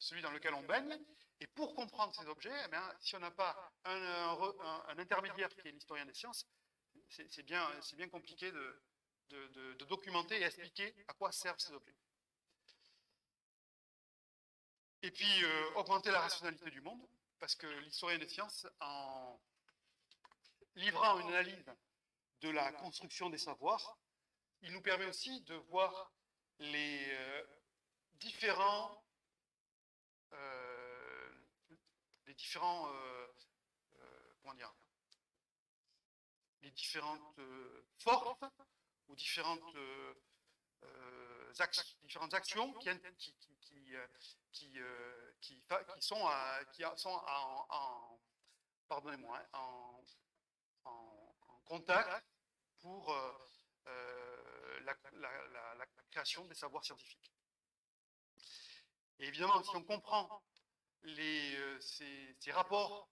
celui dans lequel on baigne, et pour comprendre ces objets, eh bien, si on n'a pas un intermédiaire qui est l'historien des sciences, c'est bien compliqué de documenter et expliquer à quoi servent ces objets. Et puis, augmenter la rationalité du monde, parce que l'historien des sciences, en livrant une analyse de la construction des savoirs, il nous permet aussi de voir les différentes forces différentes actions qui sont pardonnez-moi, en contact pour la création des savoirs scientifiques. Et évidemment, si on comprend ces rapports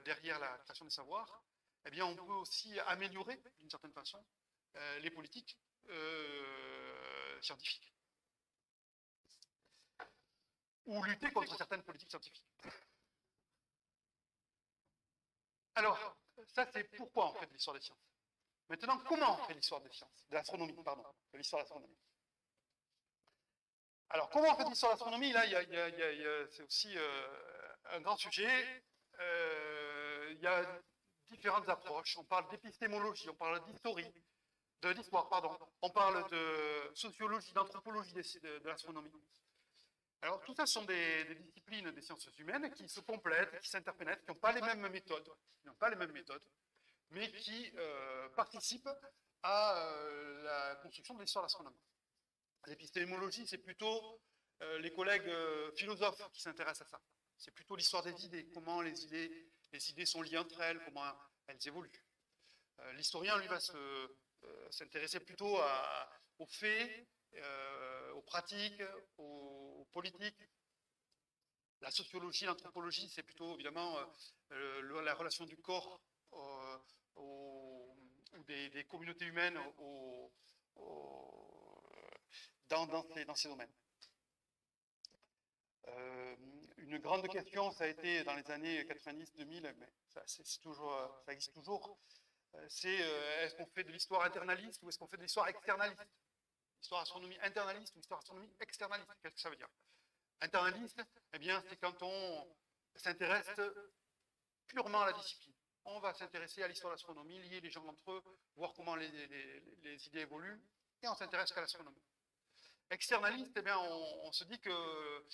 derrière la création des savoirs, eh bien, on peut aussi améliorer, d'une certaine façon, les politiques scientifiques. Ou lutter contre certaines politiques scientifiques. Alors, ça, c'est pourquoi on fait de l'histoire des sciences. Maintenant, comment on fait l'histoire des sciences, de l'astronomie, pardon, de l'histoire de l'astronomie. Alors, comment on fait de l'histoire de l'astronomie? Là, c'est aussi un grand sujet. Il y a différentes approches. On parle d'épistémologie, on parle d'histoire, pardon. On parle de sociologie, d'anthropologie de l'astronomie. Alors, tout ça sont des disciplines des sciences humaines qui se complètent, qui s'interpénètrent, qui n'ont pas les mêmes méthodes, mais qui participent à la construction de l'histoire de l'astronomie. L'épistémologie, c'est plutôt les collègues philosophes qui s'intéressent à ça. C'est plutôt l'histoire des idées, comment les idées sont liées entre elles, comment elles évoluent. L'historien, lui, va s'intéresser plutôt aux faits, aux pratiques, aux politiques. La sociologie, l'anthropologie, c'est plutôt évidemment la relation du corps ou des communautés humaines dans ces domaines. Une grande question, ça a été dans les années 90-2000, mais ça existe toujours, c'est est-ce qu'on fait de l'histoire internaliste ou est-ce qu'on fait de l'histoire externaliste? Histoire d'astronomie internaliste ou histoire d'astronomie externaliste, qu'est-ce que ça veut dire? Internaliste, eh bien, c'est quand on s'intéresse purement à la discipline. On va s'intéresser à l'histoire de l'astronomie, lier les gens entre eux, voir comment les idées évoluent, et on s'intéresse qu'à l'astronomie. Externaliste, eh bien, on se dit que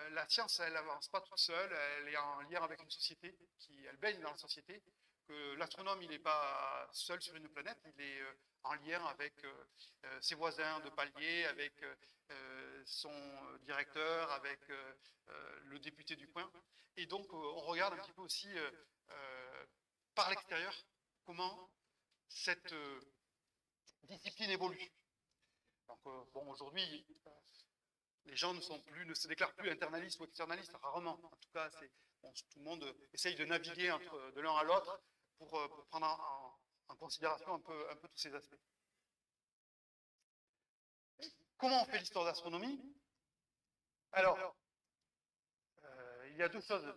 la science, elle n'avance pas toute seule, elle est en lien avec une société, elle baigne dans la société, que l'astronome, il n'est pas seul sur une planète, il est en lien avec ses voisins de palier, avec son directeur, avec le député du coin. Et donc, on regarde un petit peu aussi par l'extérieur comment cette discipline évolue. Donc, bon, aujourd'hui, les gens ne se déclarent plus internalistes ou externalistes, rarement. En tout cas, tout le monde essaye de naviguer de l'un à l'autre pour prendre en considération un peu tous ces aspects. Comment on fait l'histoire de l'astronomie? Alors, il y a deux choses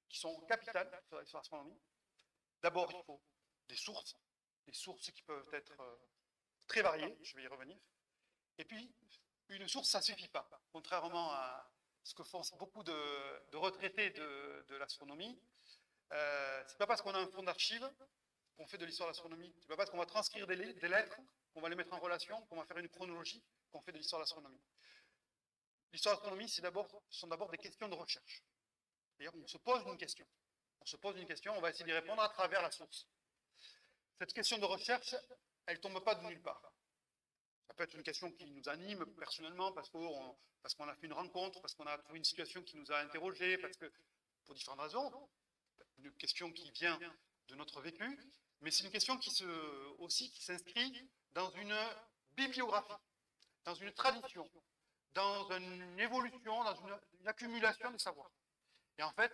qui sont capitales sur l'histoire de l'astronomie. D'abord, il faut des sources qui peuvent être très variées, je vais y revenir. Et puis, une source, ça ne suffit pas. Contrairement à ce que font beaucoup de retraités de l'astronomie, c'est pas parce qu'on a un fonds d'archives qu'on fait de l'histoire de l'astronomie. C'est pas parce qu'on va transcrire des lettres, qu'on va les mettre en relation, qu'on va faire une chronologie, qu'on fait de l'histoire de l'astronomie. L'histoire de l'astronomie, ce sont d'abord des questions de recherche. C'est-à-dire qu'on se pose une question. On va essayer d'y répondre à travers la source. Cette question de recherche, elle ne tombe pas de nulle part. Ça peut être une question qui nous anime personnellement parce qu'on a fait une rencontre, parce qu'on a trouvé une situation qui nous a interrogés, pour différentes raisons. Une question qui vient de notre vécu, mais c'est une question qui s'inscrit dans une bibliographie, dans une tradition, dans une évolution, dans une accumulation des savoirs. Et en fait,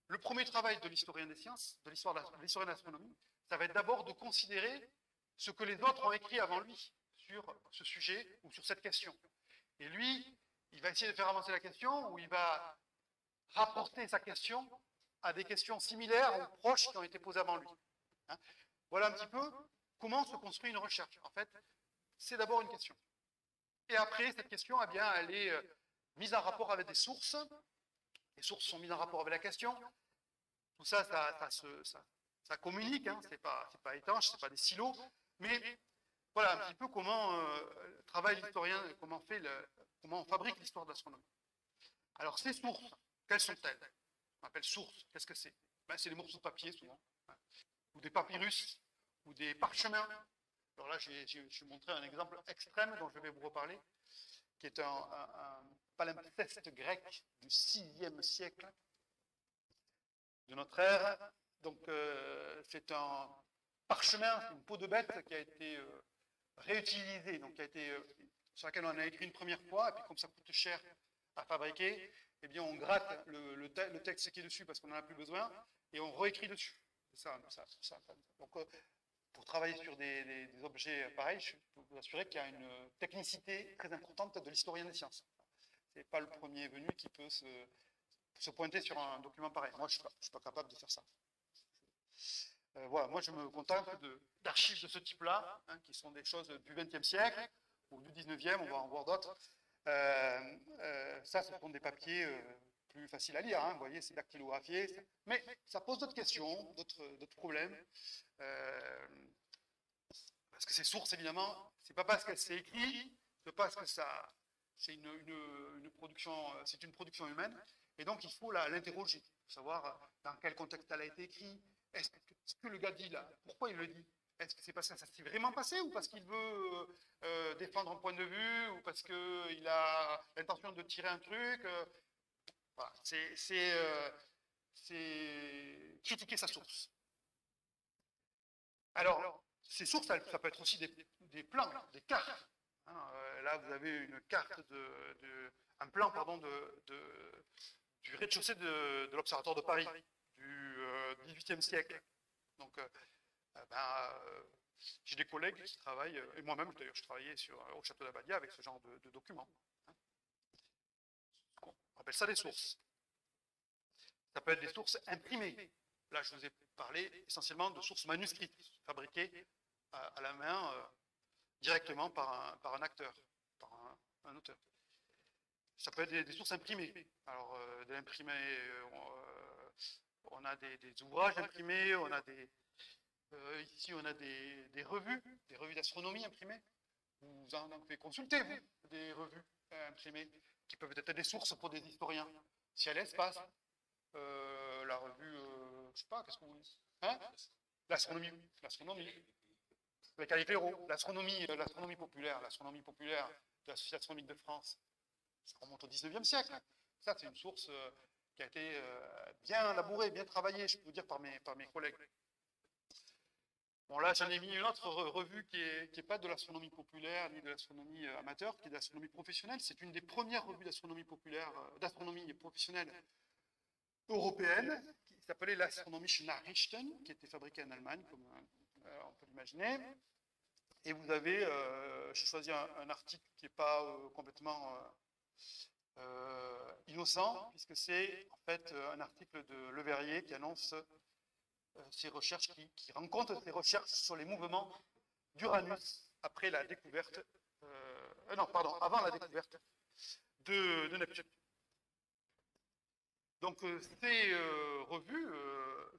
le premier travail de l'historien des sciences, de l'historien de l'astronomie, ça va être d'abord de considérer ce que les autres ont écrit avant lui sur ce sujet ou sur cette question. Et lui, il va essayer de faire avancer la question, ou il va rapporter sa question à des questions similaires ou proches qui ont été posées avant lui. Hein? Voilà un petit peu comment se construit une recherche. En fait, c'est d'abord une question. Et après, cette question, eh bien, elle est mise en rapport avec des sources. Les sources sont mises en rapport avec la question. Tout ça, ça communique. Hein? C'est pas étanche, c'est pas des silos. Mais voilà un petit peu comment travaille l'historien, comment on fabrique l'histoire de l'astronomie. Alors, ces sources, quelles sont-elles? On appelle sources. Qu'est-ce que c'est? Ben, c'est des morceaux de papier, souvent, hein, ou des papyrus, ou des parchemins, Alors là, j'ai montré un exemple extrême dont je vais vous reparler, qui est un palimpseste grec du 6e siècle de notre ère. Donc, c'est un parchemin, une peau de bête qui a été réutilisée, donc sur laquelle on a écrit une première fois, et puis comme ça coûte cher à fabriquer, eh bien on gratte le texte qui est dessus parce qu'on n'en a plus besoin, et on réécrit dessus. C'est ça. Donc, pour travailler sur des objets pareils, je peux vous assurer qu'il y a une technicité très importante de l'historien des sciences. Ce n'est pas le premier venu qui peut se pointer sur un document pareil. Moi, je ne suis pas capable de faire ça. Voilà, moi, je me contente d'archives de ce type-là, hein, qui sont des choses du XXe siècle ou du XIXe, on va en voir d'autres. Ça, ce sont des papiers plus faciles à lire, hein, vous voyez, c'est dactylographié, mais ça pose d'autres questions, d'autres problèmes. Parce que ces sources, évidemment, c'est pas parce qu'elle s'est écrite, c'est pas parce que c'est une production humaine, et donc il faut l'interroger, pour savoir dans quel contexte elle a été écrite, est-ce que le gars dit là, pourquoi il le dit? Est-ce que c'est parce que ça s'est vraiment passé, ou parce qu'il veut défendre un point de vue, ou parce qu'il a l'intention de tirer un truc voilà, c'est critiquer sa source. Alors, ces sources, ça peut être aussi des plans, des cartes. Hein, là, vous avez une carte un plan, pardon, du rez-de-chaussée de l'Observatoire de Paris du XVIIIe siècle. Donc, j'ai des collègues qui travaillent, et moi-même d'ailleurs, je travaillais au château d'Abadia avec ce genre de documents. Hein. On appelle ça des sources. Ça peut être des sources imprimées. Là, je vous ai parlé essentiellement de sources manuscrites, fabriquées à la main directement par un acteur, par un auteur. Ça peut être des sources imprimées. Alors, de l'imprimé, on a des ouvrages imprimés, on a ici, on a des revues d'astronomie imprimées. Vous en avez consulté, vous, des revues imprimées, qui peuvent être des sources pour des historiens. Ciel et Espace, la revue, je ne sais pas, qu'est-ce que vous dites, hein? L'astronomie. Avec Alifero, l'astronomie populaire de la Société astronomique de France. Ça remonte au XIXe siècle. Ça, c'est une source qui a été bien labourée, bien travaillée, je peux vous dire, par mes collègues. Bon, là, j'en ai mis une autre revue qui est pas de l'astronomie populaire ni de l'astronomie amateur, qui est de l'astronomie professionnelle. C'est une des premières revues d'astronomie populaire, d'astronomie professionnelle européenne, qui s'appelait l'Astronomische Nachrichten, qui était fabriquée en Allemagne, comme on peut l'imaginer. Et vous avez, j'ai choisi un article qui n'est pas complètement innocent, puisque c'est en fait un article de Le Verrier qui annonce ses recherches, qui rencontre ses recherches sur les mouvements d'Uranus après la découverte, avant la découverte de Neptune. Donc ces revues,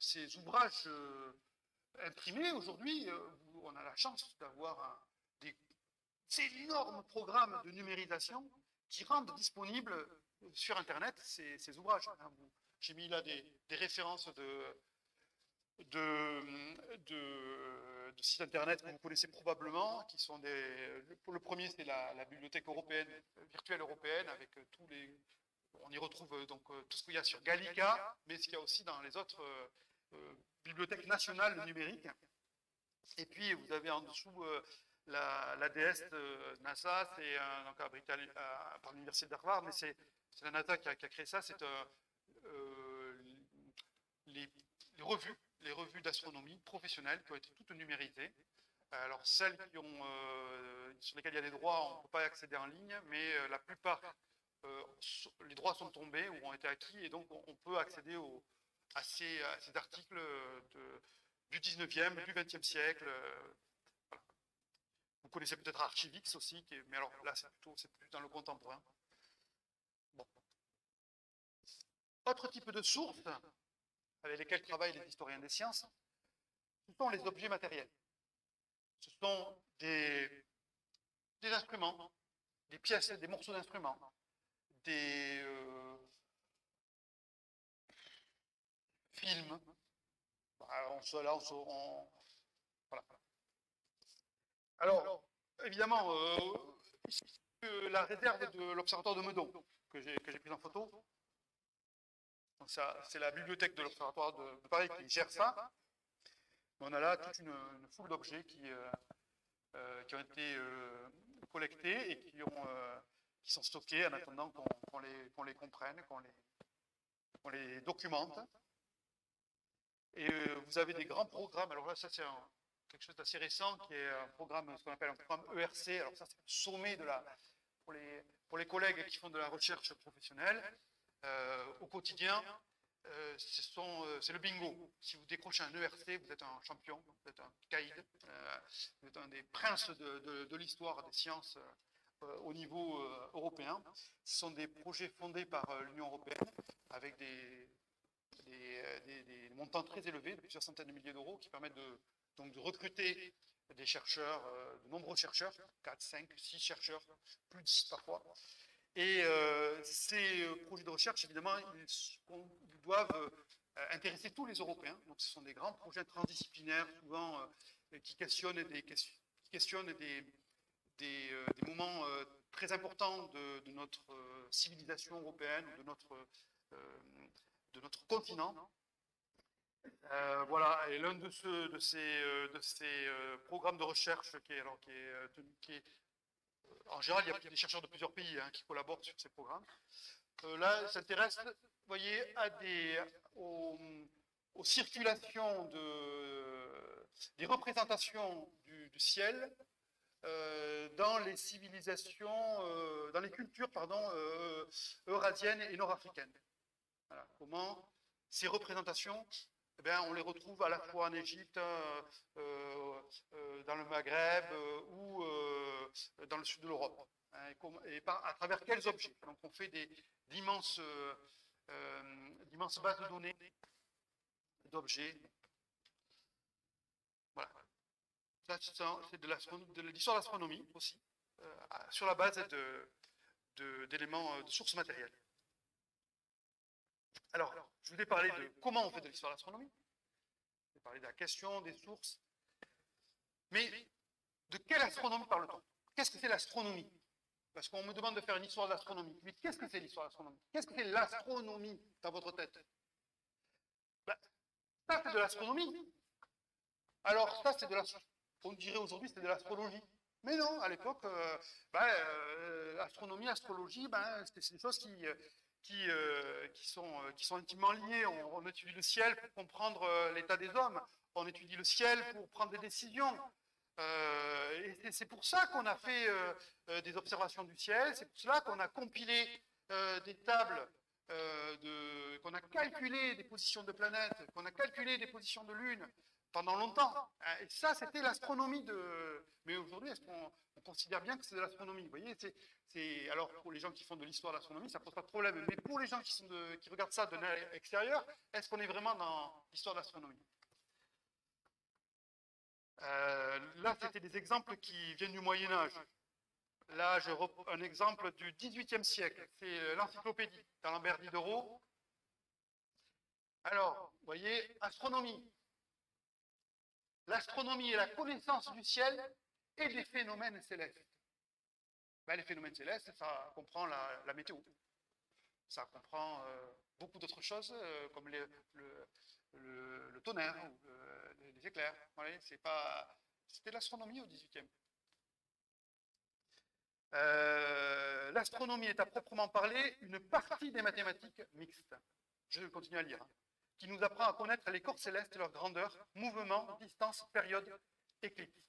ces ouvrages imprimés aujourd'hui, on a la chance d'avoir des énormes programmes de numérisation qui rendent disponibles sur Internet ces ouvrages. J'ai mis là des références de sites Internet que vous connaissez probablement, qui sont le premier, c'est la bibliothèque européenne, virtuelle européenne, avec tous les... On y retrouve donc tout ce qu'il y a sur Gallica, mais ce qu'il y a aussi dans les autres bibliothèques nationales numériques. Et puis, vous avez en dessous l'ADS de NASA, c'est par l'université d'Harvard, mais c'est la NASA qui a créé ça, c'est les revues d'astronomie professionnelles qui ont été toutes numérisées. Alors, celles sur lesquelles il y a des droits, on ne peut pas y accéder en ligne, mais la plupart, les droits sont tombés ou ont été acquis, et donc on peut accéder à ces articles du 19e, du 20e siècle. Voilà. Vous connaissez peut-être Archivix aussi, mais alors là, c'est plus dans le contemporain. Bon. Autre type de sources avec lesquelles travaillent les historiens des sciences, ce sont les objets matériels. Ce sont des instruments, des pièces, des morceaux d'instruments, des films. Voilà. Alors, évidemment, ici, la réserve de l'Observatoire de Meudon, que j'ai prise en photo. Donc ça, c'est la bibliothèque de l'Observatoire de Paris qui gère ça. On a là toute une foule d'objets qui ont été collectés et qui sont stockés en attendant qu'on les comprenne, qu'on les documente. Et vous avez des grands programmes. Alors là, ça, c'est quelque chose d'assez récent, qui est un programme, ce qu'on appelle un programme ERC. Alors ça, c'est le sommet pour les collègues qui font de la recherche professionnelle. Au quotidien, c'est le bingo. Si vous décrochez un ERC, vous êtes un champion, vous êtes un caïd, vous êtes un des princes de l'histoire des sciences au niveau européen. Ce sont des projets fondés par l'Union européenne avec des montants très élevés, de plusieurs centaines de milliers d'euros, qui permettent donc de recruter des chercheurs, de nombreux chercheurs, 4, 5, 6 chercheurs, plus de 10 parfois. Et ces projets de recherche, évidemment, ils doivent intéresser tous les Européens. Donc ce sont des grands projets transdisciplinaires, souvent qui questionnent des moments très importants de notre civilisation européenne, de notre continent. Voilà, et l'un de ces programmes de recherche en général, il y a des chercheurs de plusieurs pays qui collaborent sur ces programmes. Là, s'intéresse, vous voyez, aux circulations des représentations du ciel dans les civilisations, dans les cultures, eurasiennes et nord-africaines. Voilà, comment ces représentations, eh bien, on les retrouve à la fois en Égypte, dans le Maghreb ou dans le sud de l'Europe. À travers quels objets? Donc on fait d'immenses bases de données d'objets. Voilà. Ça, c'est de l'histoire de l'astronomie aussi, sur la base d'éléments, de sources matérielles. Alors, je vous ai parlé de comment on fait de l'histoire de l'astronomie. Je vous ai parlé de la question, des sources. Mais de quelle astronomie parle-t-on? Qu'est-ce que c'est l'astronomie? Parce qu'on me demande de faire une histoire de l'astronomie. Mais qu'est-ce que c'est l'histoire de l'astronomie? Qu'est-ce que c'est l'astronomie dans votre tête? Ben, ça, c'est de l'astronomie. Alors, ça, c'est on dirait aujourd'hui, c'est de l'astrologie. Mais non, à l'époque, astronomie, astrologie, c'est des choses qui sont intimement liées. On étudie le ciel pour comprendre l'état des hommes. On étudie le ciel pour prendre des décisions. Et c'est pour ça qu'on a fait des observations du ciel. C'est pour cela qu'on a compilé des tables, qu'on a calculé des positions de planètes, qu'on a calculé des positions de lune pendant longtemps. Et ça, c'était l'astronomie Mais aujourd'hui, est-ce qu'on considère bien que c'est de l'astronomie? Vous voyez, alors pour les gens qui font de l'histoire de l'astronomie, ça ne pose pas de problème. Mais pour les gens qui regardent ça d'un œil extérieur, est-ce qu'on est vraiment dans l'histoire de l'astronomie? Là, c'était des exemples qui viennent du Moyen-Âge. Là, je reprends un exemple du XVIIIe siècle. C'est l'encyclopédie d'Alembert Diderot. Alors, vous voyez, astronomie. L'astronomie est la connaissance du ciel et des phénomènes célestes. Les phénomènes célestes, ça comprend la météo. Ça comprend beaucoup d'autres choses, comme le tonnerre, ou les éclairs. Voilà, c'était l'astronomie au XVIIIe. L'astronomie est à proprement parler une partie des mathématiques mixtes. Je vais continuer à lire. Qui nous apprend à connaître les corps célestes, leur grandeur, mouvement, distance, période, éclipse.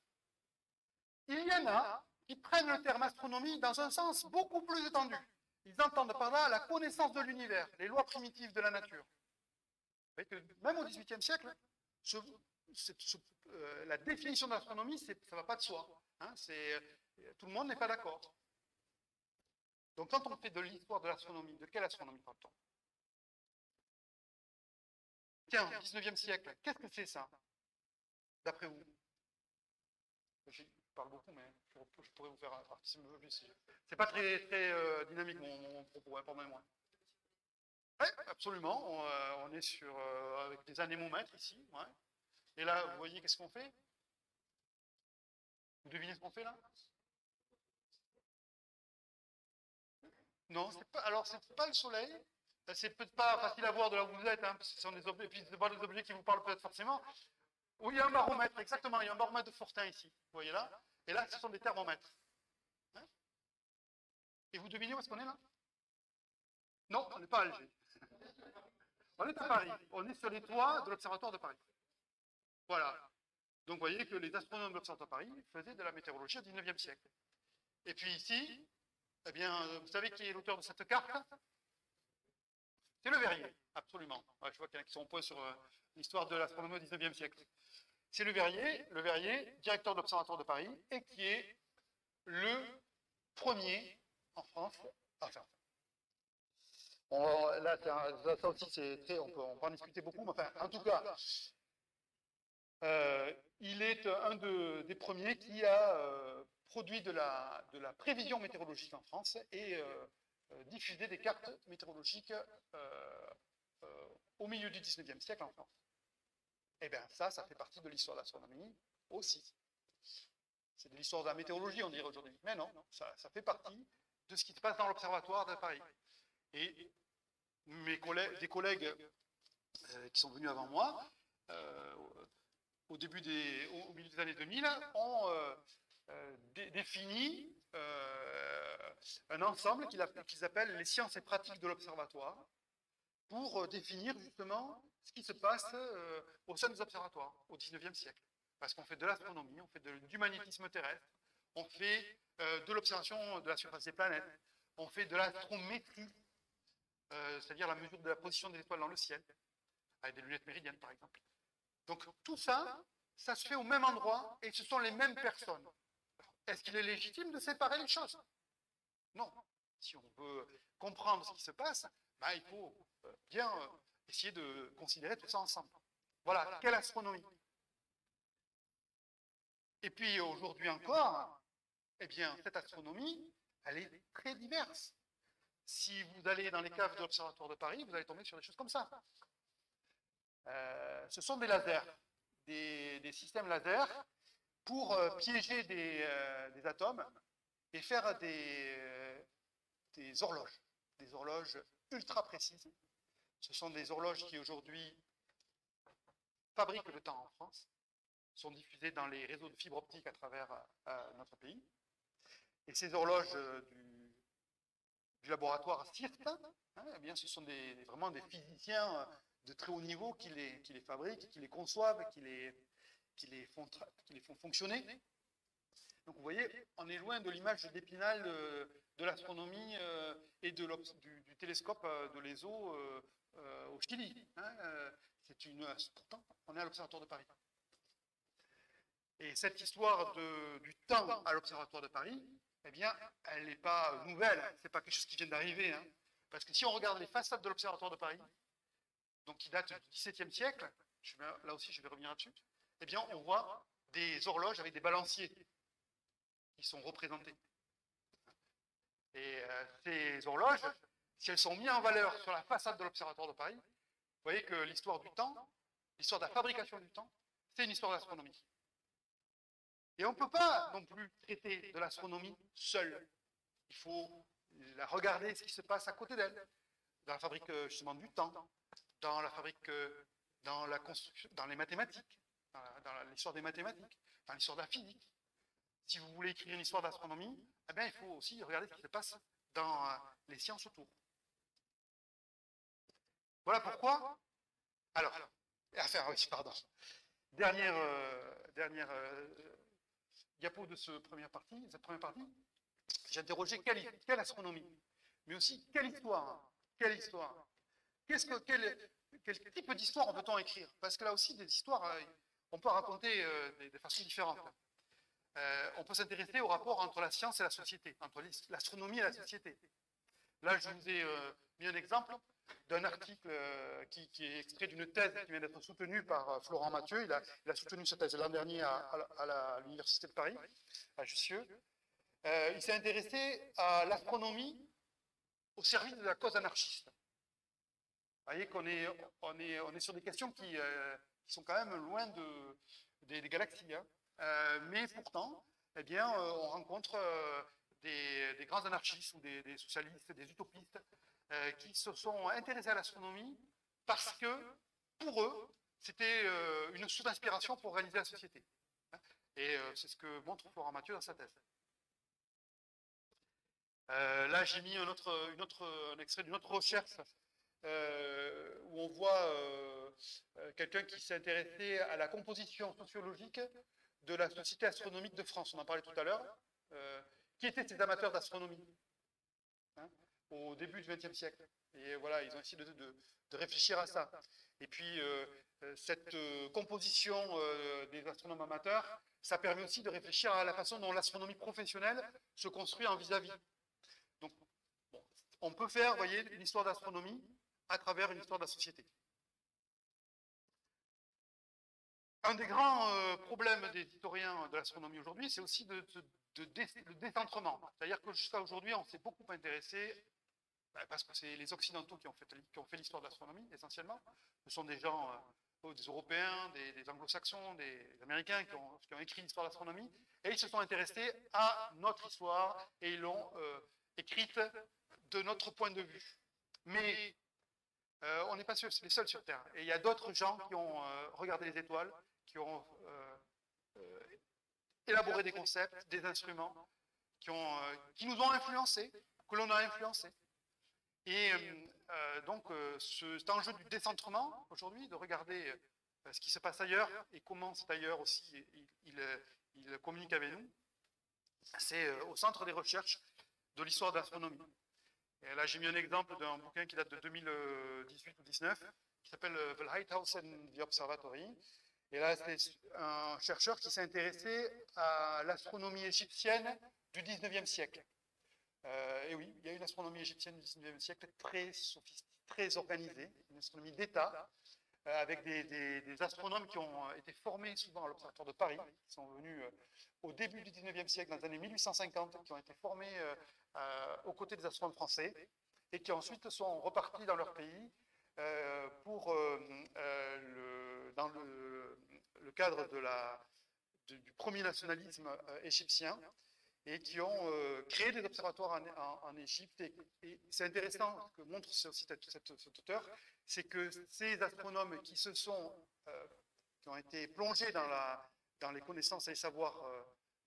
Il y en a qui prennent le terme astronomie dans un sens beaucoup plus étendu. Ils entendent par là la connaissance de l'univers, les lois primitives de la nature. Vous voyez que même au XVIIIe siècle, la définition de l'astronomie, ça ne va pas de soi. Tout le monde n'est pas d'accord. Donc quand on fait de l'histoire de l'astronomie, de quelle astronomie parle-t-on? Tiens, 19e siècle, qu'est-ce que c'est ça, d'après vous? Je parle beaucoup, mais je pourrais vous faire participer un peu plus. C'est pas très dynamique mon propos, pardonnez-moi. Oui, absolument. On est avec des anémomètres ici. Ouais. Et là, vous voyez, qu'est-ce qu'on fait? Vous devinez ce qu'on fait là? Non, c'est pas. Alors c'est pas le soleil. C'est peut-être pas facile à voir de là où vous êtes, hein, parce que ce sont des objets, puis c'est pas des objets qui vous parlent peut-être forcément. Oui, il y a un baromètre, exactement. Il y a un baromètre de Fortin ici. Vous voyez là? Et là, ce sont des thermomètres. Hein? Et vous devinez où est-ce qu'on est là? Non, on n'est pas à Alger. On est à Paris. On est sur les toits de l'Observatoire de Paris. Voilà. Donc vous voyez que les astronomes de l'Observatoire de Paris faisaient de la météorologie au XIXe siècle. Et puis ici, eh bien, vous savez qui est l'auteur de cette carte? C'est Le Verrier, absolument. Ouais, je vois qu'il y en a qui sont au point sur l'histoire de l'astronomie au XIXe siècle. C'est Le Verrier, directeur de l'Observatoire de Paris, et qui est le premier en France à faire ça. Là, ça aussi, c'est très, on peut en discuter beaucoup, mais enfin, en tout cas, il est un des premiers qui a produit de la prévision météorologique en France et diffusé des cartes météorologiques au milieu du 19e siècle en France. Eh bien, ça fait partie de l'histoire de l'astronomie aussi. C'est de l'histoire de la météorologie, on dirait aujourd'hui. Mais non, ça fait partie de ce qui se passe dans l'Observatoire de Paris. Et des collègues qui sont venus avant moi, au milieu des années 2000, ont défini un ensemble qu'ils appellent les sciences et pratiques de l'Observatoire, pour définir justement ce qui se passe au sein des observatoires au XIXe siècle. Parce qu'on fait de l'astronomie, on fait du magnétisme terrestre, on fait de l'observation de la surface des planètes, on fait de l'astrométrie, c'est-à-dire la mesure de la position des étoiles dans le ciel, avec des lunettes méridiennes par exemple. Donc tout ça, ça se fait au même endroit et ce sont les mêmes personnes. Est-ce qu'il est légitime de séparer les choses? Non. Si on veut comprendre ce qui se passe, ben, il faut bien essayer de considérer tout ça ensemble. Voilà, quelle astronomie. Et puis aujourd'hui encore, eh bien, cette astronomie, elle est très diverse. Si vous allez dans les caves de l'Observatoire de Paris, vous allez tomber sur des choses comme ça. Ce sont des lasers, des systèmes laser pour piéger des atomes et faire des horloges ultra précises. Ce sont des horloges qui aujourd'hui fabriquent le temps en France, sont diffusées dans les réseaux de fibre optique à travers notre pays. Et ces horloges du laboratoire CIRT, hein, eh bien, ce sont vraiment des physiciens de très haut niveau qui les fabriquent, qui les conçoivent, qui les font fonctionner. Donc vous voyez, on est loin de l'image d'Épinal de l'astronomie et du télescope de l'ESO au Chili. Hein, pourtant, on est à l'Observatoire de Paris. Et cette histoire du temps à l'Observatoire de Paris, eh bien, elle n'est pas nouvelle, c'est pas quelque chose qui vient d'arriver. Hein, parce que si on regarde les façades de l'Observatoire de Paris, donc qui datent du XVIIe siècle, là aussi je vais revenir là-dessus, eh bien, on voit des horloges avec des balanciers qui sont représentés. Et ces horloges, si elles sont mises en valeur sur la façade de l'Observatoire de Paris, vous voyez que l'histoire du temps, l'histoire de la fabrication du temps, c'est une histoire d'astronomie. Et on ne peut pas non plus traiter de l'astronomie seule. Il faut regarder ce qui se passe à côté d'elle, dans la fabrique justement du temps, dans la fabrique, dans la construction, dans les mathématiques, dans l'histoire des mathématiques, dans l'histoire de la physique. Si vous voulez écrire une histoire d'astronomie, eh bien, il faut aussi regarder ce qui se passe dans les sciences autour. Voilà pourquoi. Alors, oui, pardon. Dernière diapo de cette première partie, j'ai interrogé quelle astronomie, mais aussi quelle histoire. Quel type d'histoire peut-on écrire? Parce que là aussi, des histoires, on peut raconter de façon différente. On peut s'intéresser au rapport entre la science et la société, entre l'astronomie et la société. Là, je vous ai mis un exemple d'un article qui est extrait d'une thèse qui vient d'être soutenue par Florent Mathieu. Il a soutenu cette thèse l'an dernier à l'Université de Paris, à Jussieu. Il s'est intéressé à l'astronomie au service de la cause anarchiste. Vous voyez qu'on est sur des questions qui sont quand même loin des galaxies. Hein. Mais pourtant, eh bien, on rencontre des grands anarchistes ou des socialistes, des utopistes, qui se sont intéressés à l'astronomie parce que, pour eux, c'était une source d'inspiration pour organiser la société. Et c'est ce que montre Florent Mathieu dans sa thèse. Là, j'ai mis un extrait d'une autre recherche où on voit quelqu'un qui s'est intéressé à la composition sociologique de la Société astronomique de France. On en parlait tout à l'heure. Qui étaient ces amateurs d'astronomie, hein, au début du XXe siècle. Et voilà, ils ont essayé de réfléchir à ça. Et puis, cette composition des astronomes amateurs, ça permet aussi de réfléchir à la façon dont l'astronomie professionnelle se construit en vis-à-vis. Donc, bon, on peut faire, vous voyez, une histoire d'astronomie à travers une histoire de la société. Un des grands problèmes des historiens de l'astronomie aujourd'hui, c'est aussi le décentrement. C'est-à-dire que jusqu'à aujourd'hui, on s'est beaucoup intéressé, parce que c'est les Occidentaux qui ont fait l'histoire de l'astronomie, essentiellement. Ce sont des gens, des Européens, des Anglo-Saxons, des Américains qui ont écrit l'histoire de l'astronomie, et ils se sont intéressés à notre histoire, et ils l'ont écrite de notre point de vue. Mais on n'est pas les seuls sur Terre. Et il y a d'autres gens qui ont regardé les étoiles, qui ont élaboré des concepts, des instruments, qui nous ont influencés, que l'on a influencés. Et donc, cet enjeu du décentrement, aujourd'hui, de regarder ce qui se passe ailleurs et comment c'est ailleurs aussi, il communique avec nous, c'est au centre des recherches de l'histoire de l'astronomie. Et là, j'ai mis un exemple d'un bouquin qui date de 2018 ou 2019, qui s'appelle The Lighthouse and the Observatory. Et là, c'est un chercheur qui s'est intéressé à l'astronomie égyptienne du 19e siècle. Et oui, il y a une astronomie égyptienne du 19e siècle très sophistiquée, très organisée, une astronomie d'État, avec des astronomes qui ont été formés souvent à l'Observatoire de Paris, qui sont venus au début du 19e siècle, dans les années 1850, qui ont été formés aux côtés des astronomes français, et qui ensuite sont repartis dans leur pays pour, dans le cadre du premier nationalisme égyptien, et qui ont créé des observatoires en Égypte. Et c'est intéressant, ce que montre aussi cet auteur, c'est que ces astronomes qui ont été plongés dans les connaissances et les savoirs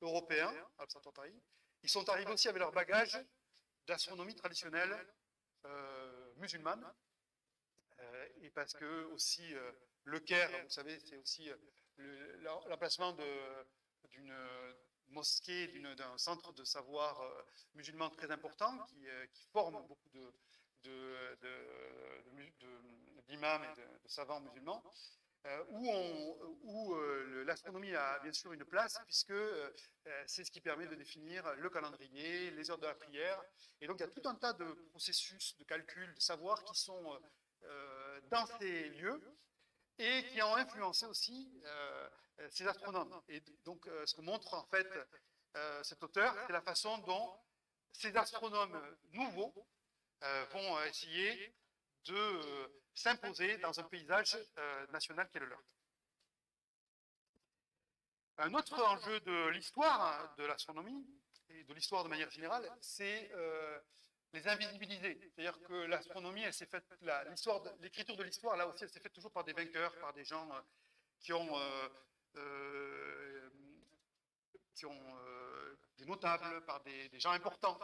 européens, à l'Observatoire de Paris, ils sont arrivés aussi avec leur bagage d'astronomie traditionnelle musulmane, et parce que aussi le Caire, vous savez, c'est aussi l'emplacement d'une mosquée, d'un centre de savoir musulman très important qui forme beaucoup d'imams et de savants musulmans, où l'astronomie a bien sûr une place, puisque c'est ce qui permet de définir le calendrier, les heures de la prière. Et donc il y a tout un tas de processus, de calculs, de savoirs qui sont dans ces lieux et qui ont influencé aussi ces astronomes. Et donc ce que montre en fait cet auteur, c'est la façon dont ces astronomes nouveaux vont essayer de s'imposer dans un paysage national qui est le leur. Un autre enjeu de l'histoire de l'astronomie, et de l'histoire de manière générale, c'est les invisibiliser. C'est-à-dire que l'astronomie, elle s'est faite, l'écriture de l'histoire, là aussi, elle s'est faite toujours par des vainqueurs, par des gens qui ont des notables, par des gens importants.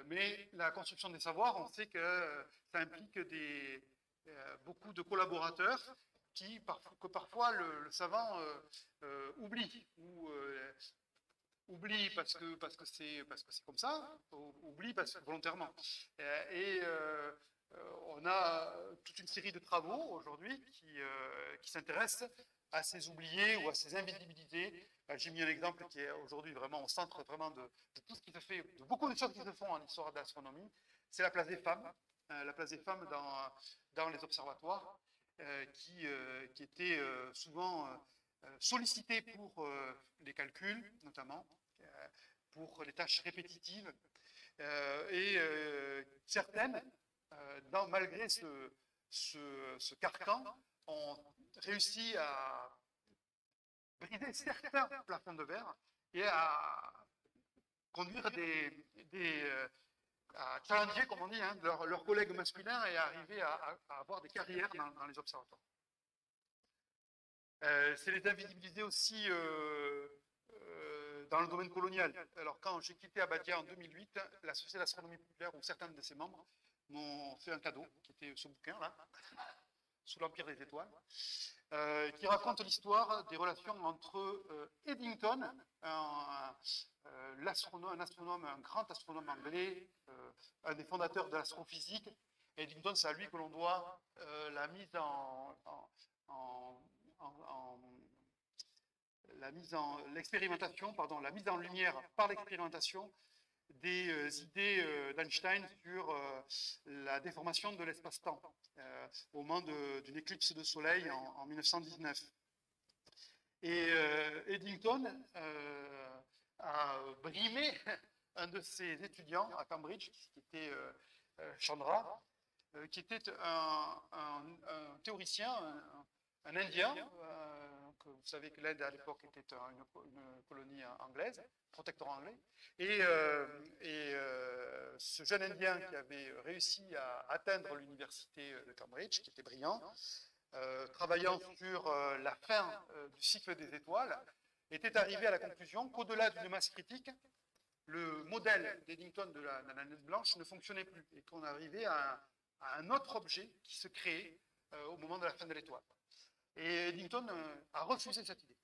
Mais la construction des savoirs, on sait que ça implique beaucoup de collaborateurs que parfois le savant oublie, ou oublie parce que c'est comme ça, oublie volontairement. Et on a toute une série de travaux aujourd'hui qui s'intéressent à ces oubliés ou à ces invisibilités. J'ai mis un exemple qui est aujourd'hui vraiment au centre vraiment de tout ce qui se fait, de beaucoup de choses qui se font en histoire de l'astronomie. C'est la place des femmes, dans les observatoires, qui étaient souvent sollicitées pour les calculs, notamment, pour les tâches répétitives, et certaines, malgré ce carcan, ont réussi à briser certains plafonds de verre et à conduire à challenger, comme on dit, hein, leurs collègues masculins et à arriver à avoir des carrières dans les observatoires. C'est les invisibiliser aussi dans le domaine colonial. Alors, quand j'ai quitté Abadia en 2008, la Société d'astronomie populaire, ou certains de ses membres, m'ont fait un cadeau, qui était ce bouquin, là, Sous l'Empire des Étoiles, qui raconte l'histoire des relations entre Eddington, un astronome, un grand astronome anglais, un des fondateurs de l'astrophysique. Eddington, c'est à lui que l'on doit la mise l'expérimentation, pardon, la mise en lumière par l'expérimentation des idées d'Einstein sur la déformation de l'espace-temps au moment d'une éclipse de soleil en 1919. Et Eddington a brimé un de ses étudiants à Cambridge, qui était Chandra, qui était un théoricien, un Indien, que vous savez que l'Inde à l'époque était une colonie anglaise, protectorat anglais, et ce jeune Indien qui avait réussi à atteindre l'université de Cambridge, qui était brillant, travaillant sur la fin du cycle des étoiles, était arrivé à la conclusion qu'au-delà d'une masse critique, le modèle d'Eddington de la nanette blanche ne fonctionnait plus, et qu'on arrivait à un autre objet qui se créait au moment de la fin de l'étoile. Et Eddington a refusé cette idée.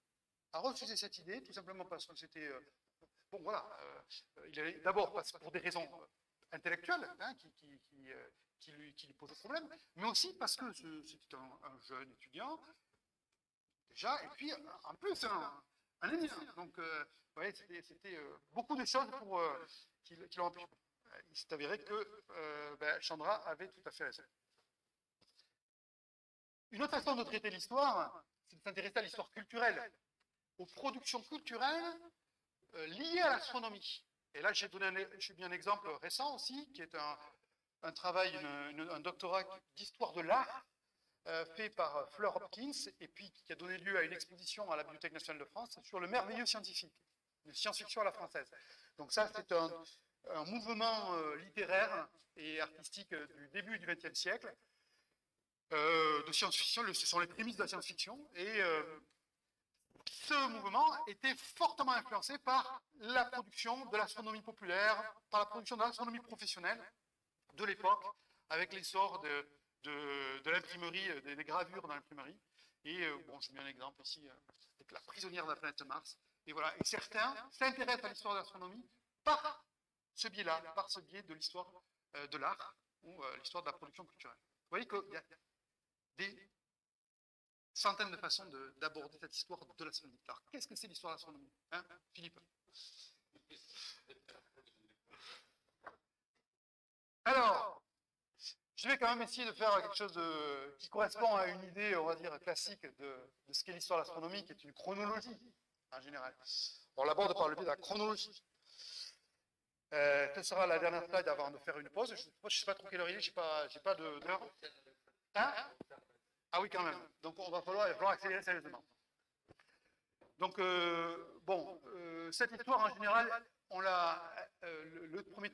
A refusé cette idée, tout simplement parce que c'était... bon, voilà. D'abord, pour des raisons intellectuelles, hein, qui lui posaient problème, mais aussi parce que c'était un jeune étudiant, déjà, et puis, en plus, un Indien. Donc, vous voyez, c'était beaucoup de choses qui l'ont empêché. Il s'est avéré que Chandra avait tout à fait raison. Une autre façon de traiter l'histoire, c'est de s'intéresser à l'histoire culturelle, aux productions culturelles liées à l'astronomie. Et là, j'ai mis un exemple récent aussi, qui est un travail, un doctorat d'histoire de l'art, fait par Fleur Hopkins, et puis qui a donné lieu à une exposition à la Bibliothèque nationale de France sur le merveilleux scientifique, une science-fiction à la française. Donc ça, c'est un mouvement littéraire et artistique du début du XXe siècle, de science-fiction, ce sont les prémices de la science-fiction, et ce mouvement était fortement influencé par la production de l'astronomie populaire, par la production de l'astronomie professionnelle de l'époque, avec l'essor de l'imprimerie, des gravures dans l'imprimerie. Et bon, je mets un exemple ici, avec la prisonnière de la planète Mars. Et voilà, et certains s'intéressent à l'histoire de l'astronomie par ce biais-là, par ce biais de l'histoire de l'art, ou l'histoire de la production culturelle. Vous voyez qu'il y a des centaines de façons d'aborder cette histoire de l'astronomie. Alors, qu'est-ce que c'est l'histoire de l'astronomie, hein, Philippe? Alors, je vais quand même essayer de faire quelque chose qui correspond à une idée, on va dire, classique de ce qu'est l'histoire de l'astronomie, qui est une chronologie, en général. On l'aborde par le biais de la chronologie. Ce sera la dernière slide avant de faire une pause. Je ne sais pas trop quelle heure il est, je n'ai pas d'heure. Hein? Ah oui, quand même. Donc, il va falloir accélérer sérieusement. Donc, bon, cette histoire, en général, un des premiers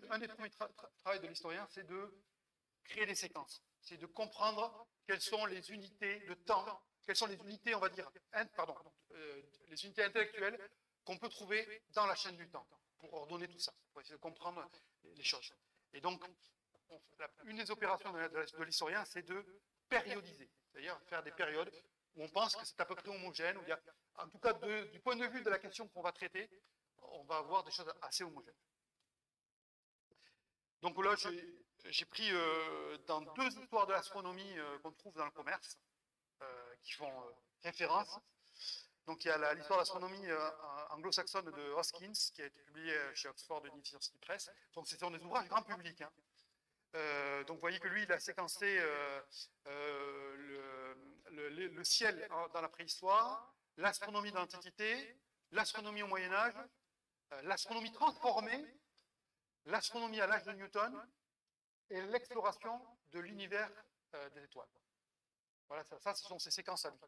travaux de l'historien, c'est de créer des séquences. C'est de comprendre quelles sont les unités de temps, quelles sont les unités, on va dire, les unités intellectuelles qu'on peut trouver dans la chaîne du temps, pour ordonner tout ça, pour essayer de comprendre les choses. Et donc, une des opérations de l'historien, c'est de périodiser, c'est-à-dire faire des périodes où on pense que c'est à peu près homogène, où il y a, en tout cas du point de vue de la question qu'on va traiter, on va avoir des choses assez homogènes. Donc là, j'ai pris dans deux histoires de l'astronomie qu'on trouve dans le commerce, qui font référence. Donc il y a l'histoire de l'astronomie anglo-saxonne de Hoskins, qui a été publiée chez Oxford University Press. Donc ce sont des ouvrages grand public, hein. Donc vous voyez que lui, il a séquencé le ciel dans la préhistoire, l'astronomie de l'Antiquité, l'astronomie au Moyen-Âge, l'astronomie transformée, l'astronomie à l'âge de Newton et l'exploration de l'univers des étoiles. Voilà, ça, ce sont ces séquences à lui.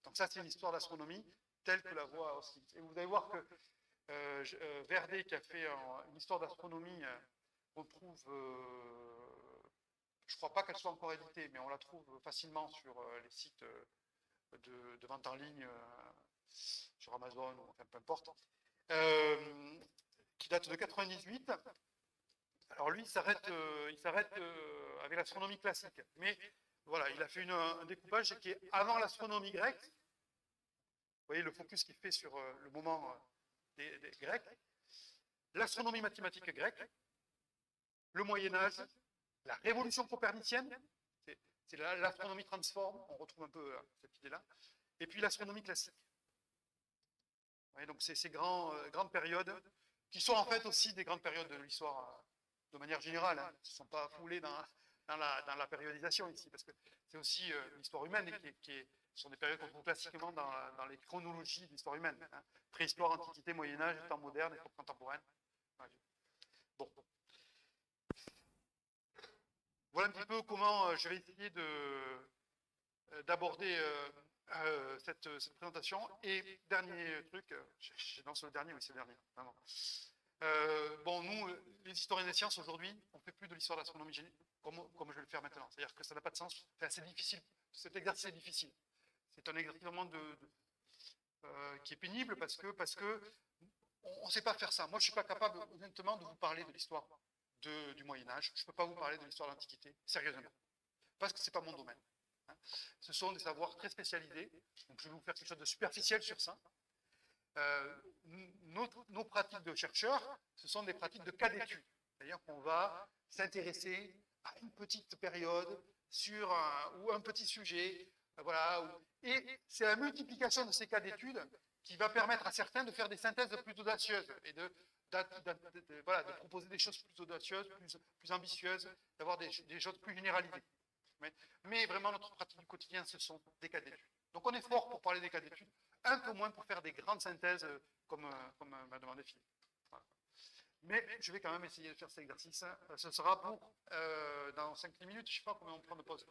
Donc ça, c'est une histoire d'astronomie telle que la voit Hoskins. Et vous allez voir que Verdet qui a fait une histoire d'astronomie qu'on trouve, je ne crois pas qu'elle soit encore éditée, mais on la trouve facilement sur les sites de vente en ligne, sur Amazon, ou enfin, peu importe, qui date de 98. Alors lui, il s'arrête avec l'astronomie classique, mais voilà, il a fait un découpage qui est avant l'astronomie grecque. Vous voyez le focus qu'il fait sur le moment des Grecs, l'astronomie mathématique grecque, le Moyen-Âge, la révolution copernicienne, c'est l'astronomie transforme, on retrouve un peu cette idée-là, et puis l'astronomie classique. Ouais, donc c'est ces grandes périodes qui sont en fait aussi des grandes périodes de l'histoire de manière générale, hein, qui ne sont pas foulées dans la périodisation ici, parce que c'est aussi l'histoire humaine ce sont des périodes qu'on trouve classiquement dans les chronologies de l'histoire humaine. Hein. Préhistoire, antiquité, Moyen-Âge, temps moderne, époque contemporaine. Ouais. Bon. Voilà un petit peu comment je vais essayer d'aborder cette présentation. Et dernier truc, je lance le dernier, oui c'est le dernier, vraiment. Bon, nous, les historiens des sciences, aujourd'hui, on ne fait plus de l'histoire de l'astronomie comme je vais le faire maintenant. C'est-à-dire que ça n'a pas de sens. Enfin, c'est difficile. Cet exercice est difficile. C'est un exercice vraiment qui est pénible parce que on ne sait pas faire ça. Moi, je ne suis pas capable, honnêtement, de vous parler de l'histoire du Moyen-Âge. Je ne peux pas vous parler de l'histoire de l'Antiquité, sérieusement. Parce que ce n'est pas mon domaine. Hein. Ce sont des savoirs très spécialisés. Donc, je vais vous faire quelque chose de superficiel sur ça. Nos pratiques de chercheurs, ce sont des pratiques de cas d'étude. C'est-à-dire qu'on va s'intéresser à une petite période ou un petit sujet. Voilà, et c'est la multiplication de ces cas d'études qui va permettre à certains de faire des synthèses plus audacieuses et de proposer des choses plus audacieuses, plus ambitieuses, d'avoir des choses plus généralisées. Mais vraiment, notre pratique du quotidien, ce sont des cas d'études. Donc on est fort pour parler des cas d'études, un peu moins pour faire des grandes synthèses comme m'a demandé Philippe. Voilà. Mais je vais quand même essayer de faire cet exercice. Ce sera pour dans 5 minutes, je ne sais pas combien on prend de pause.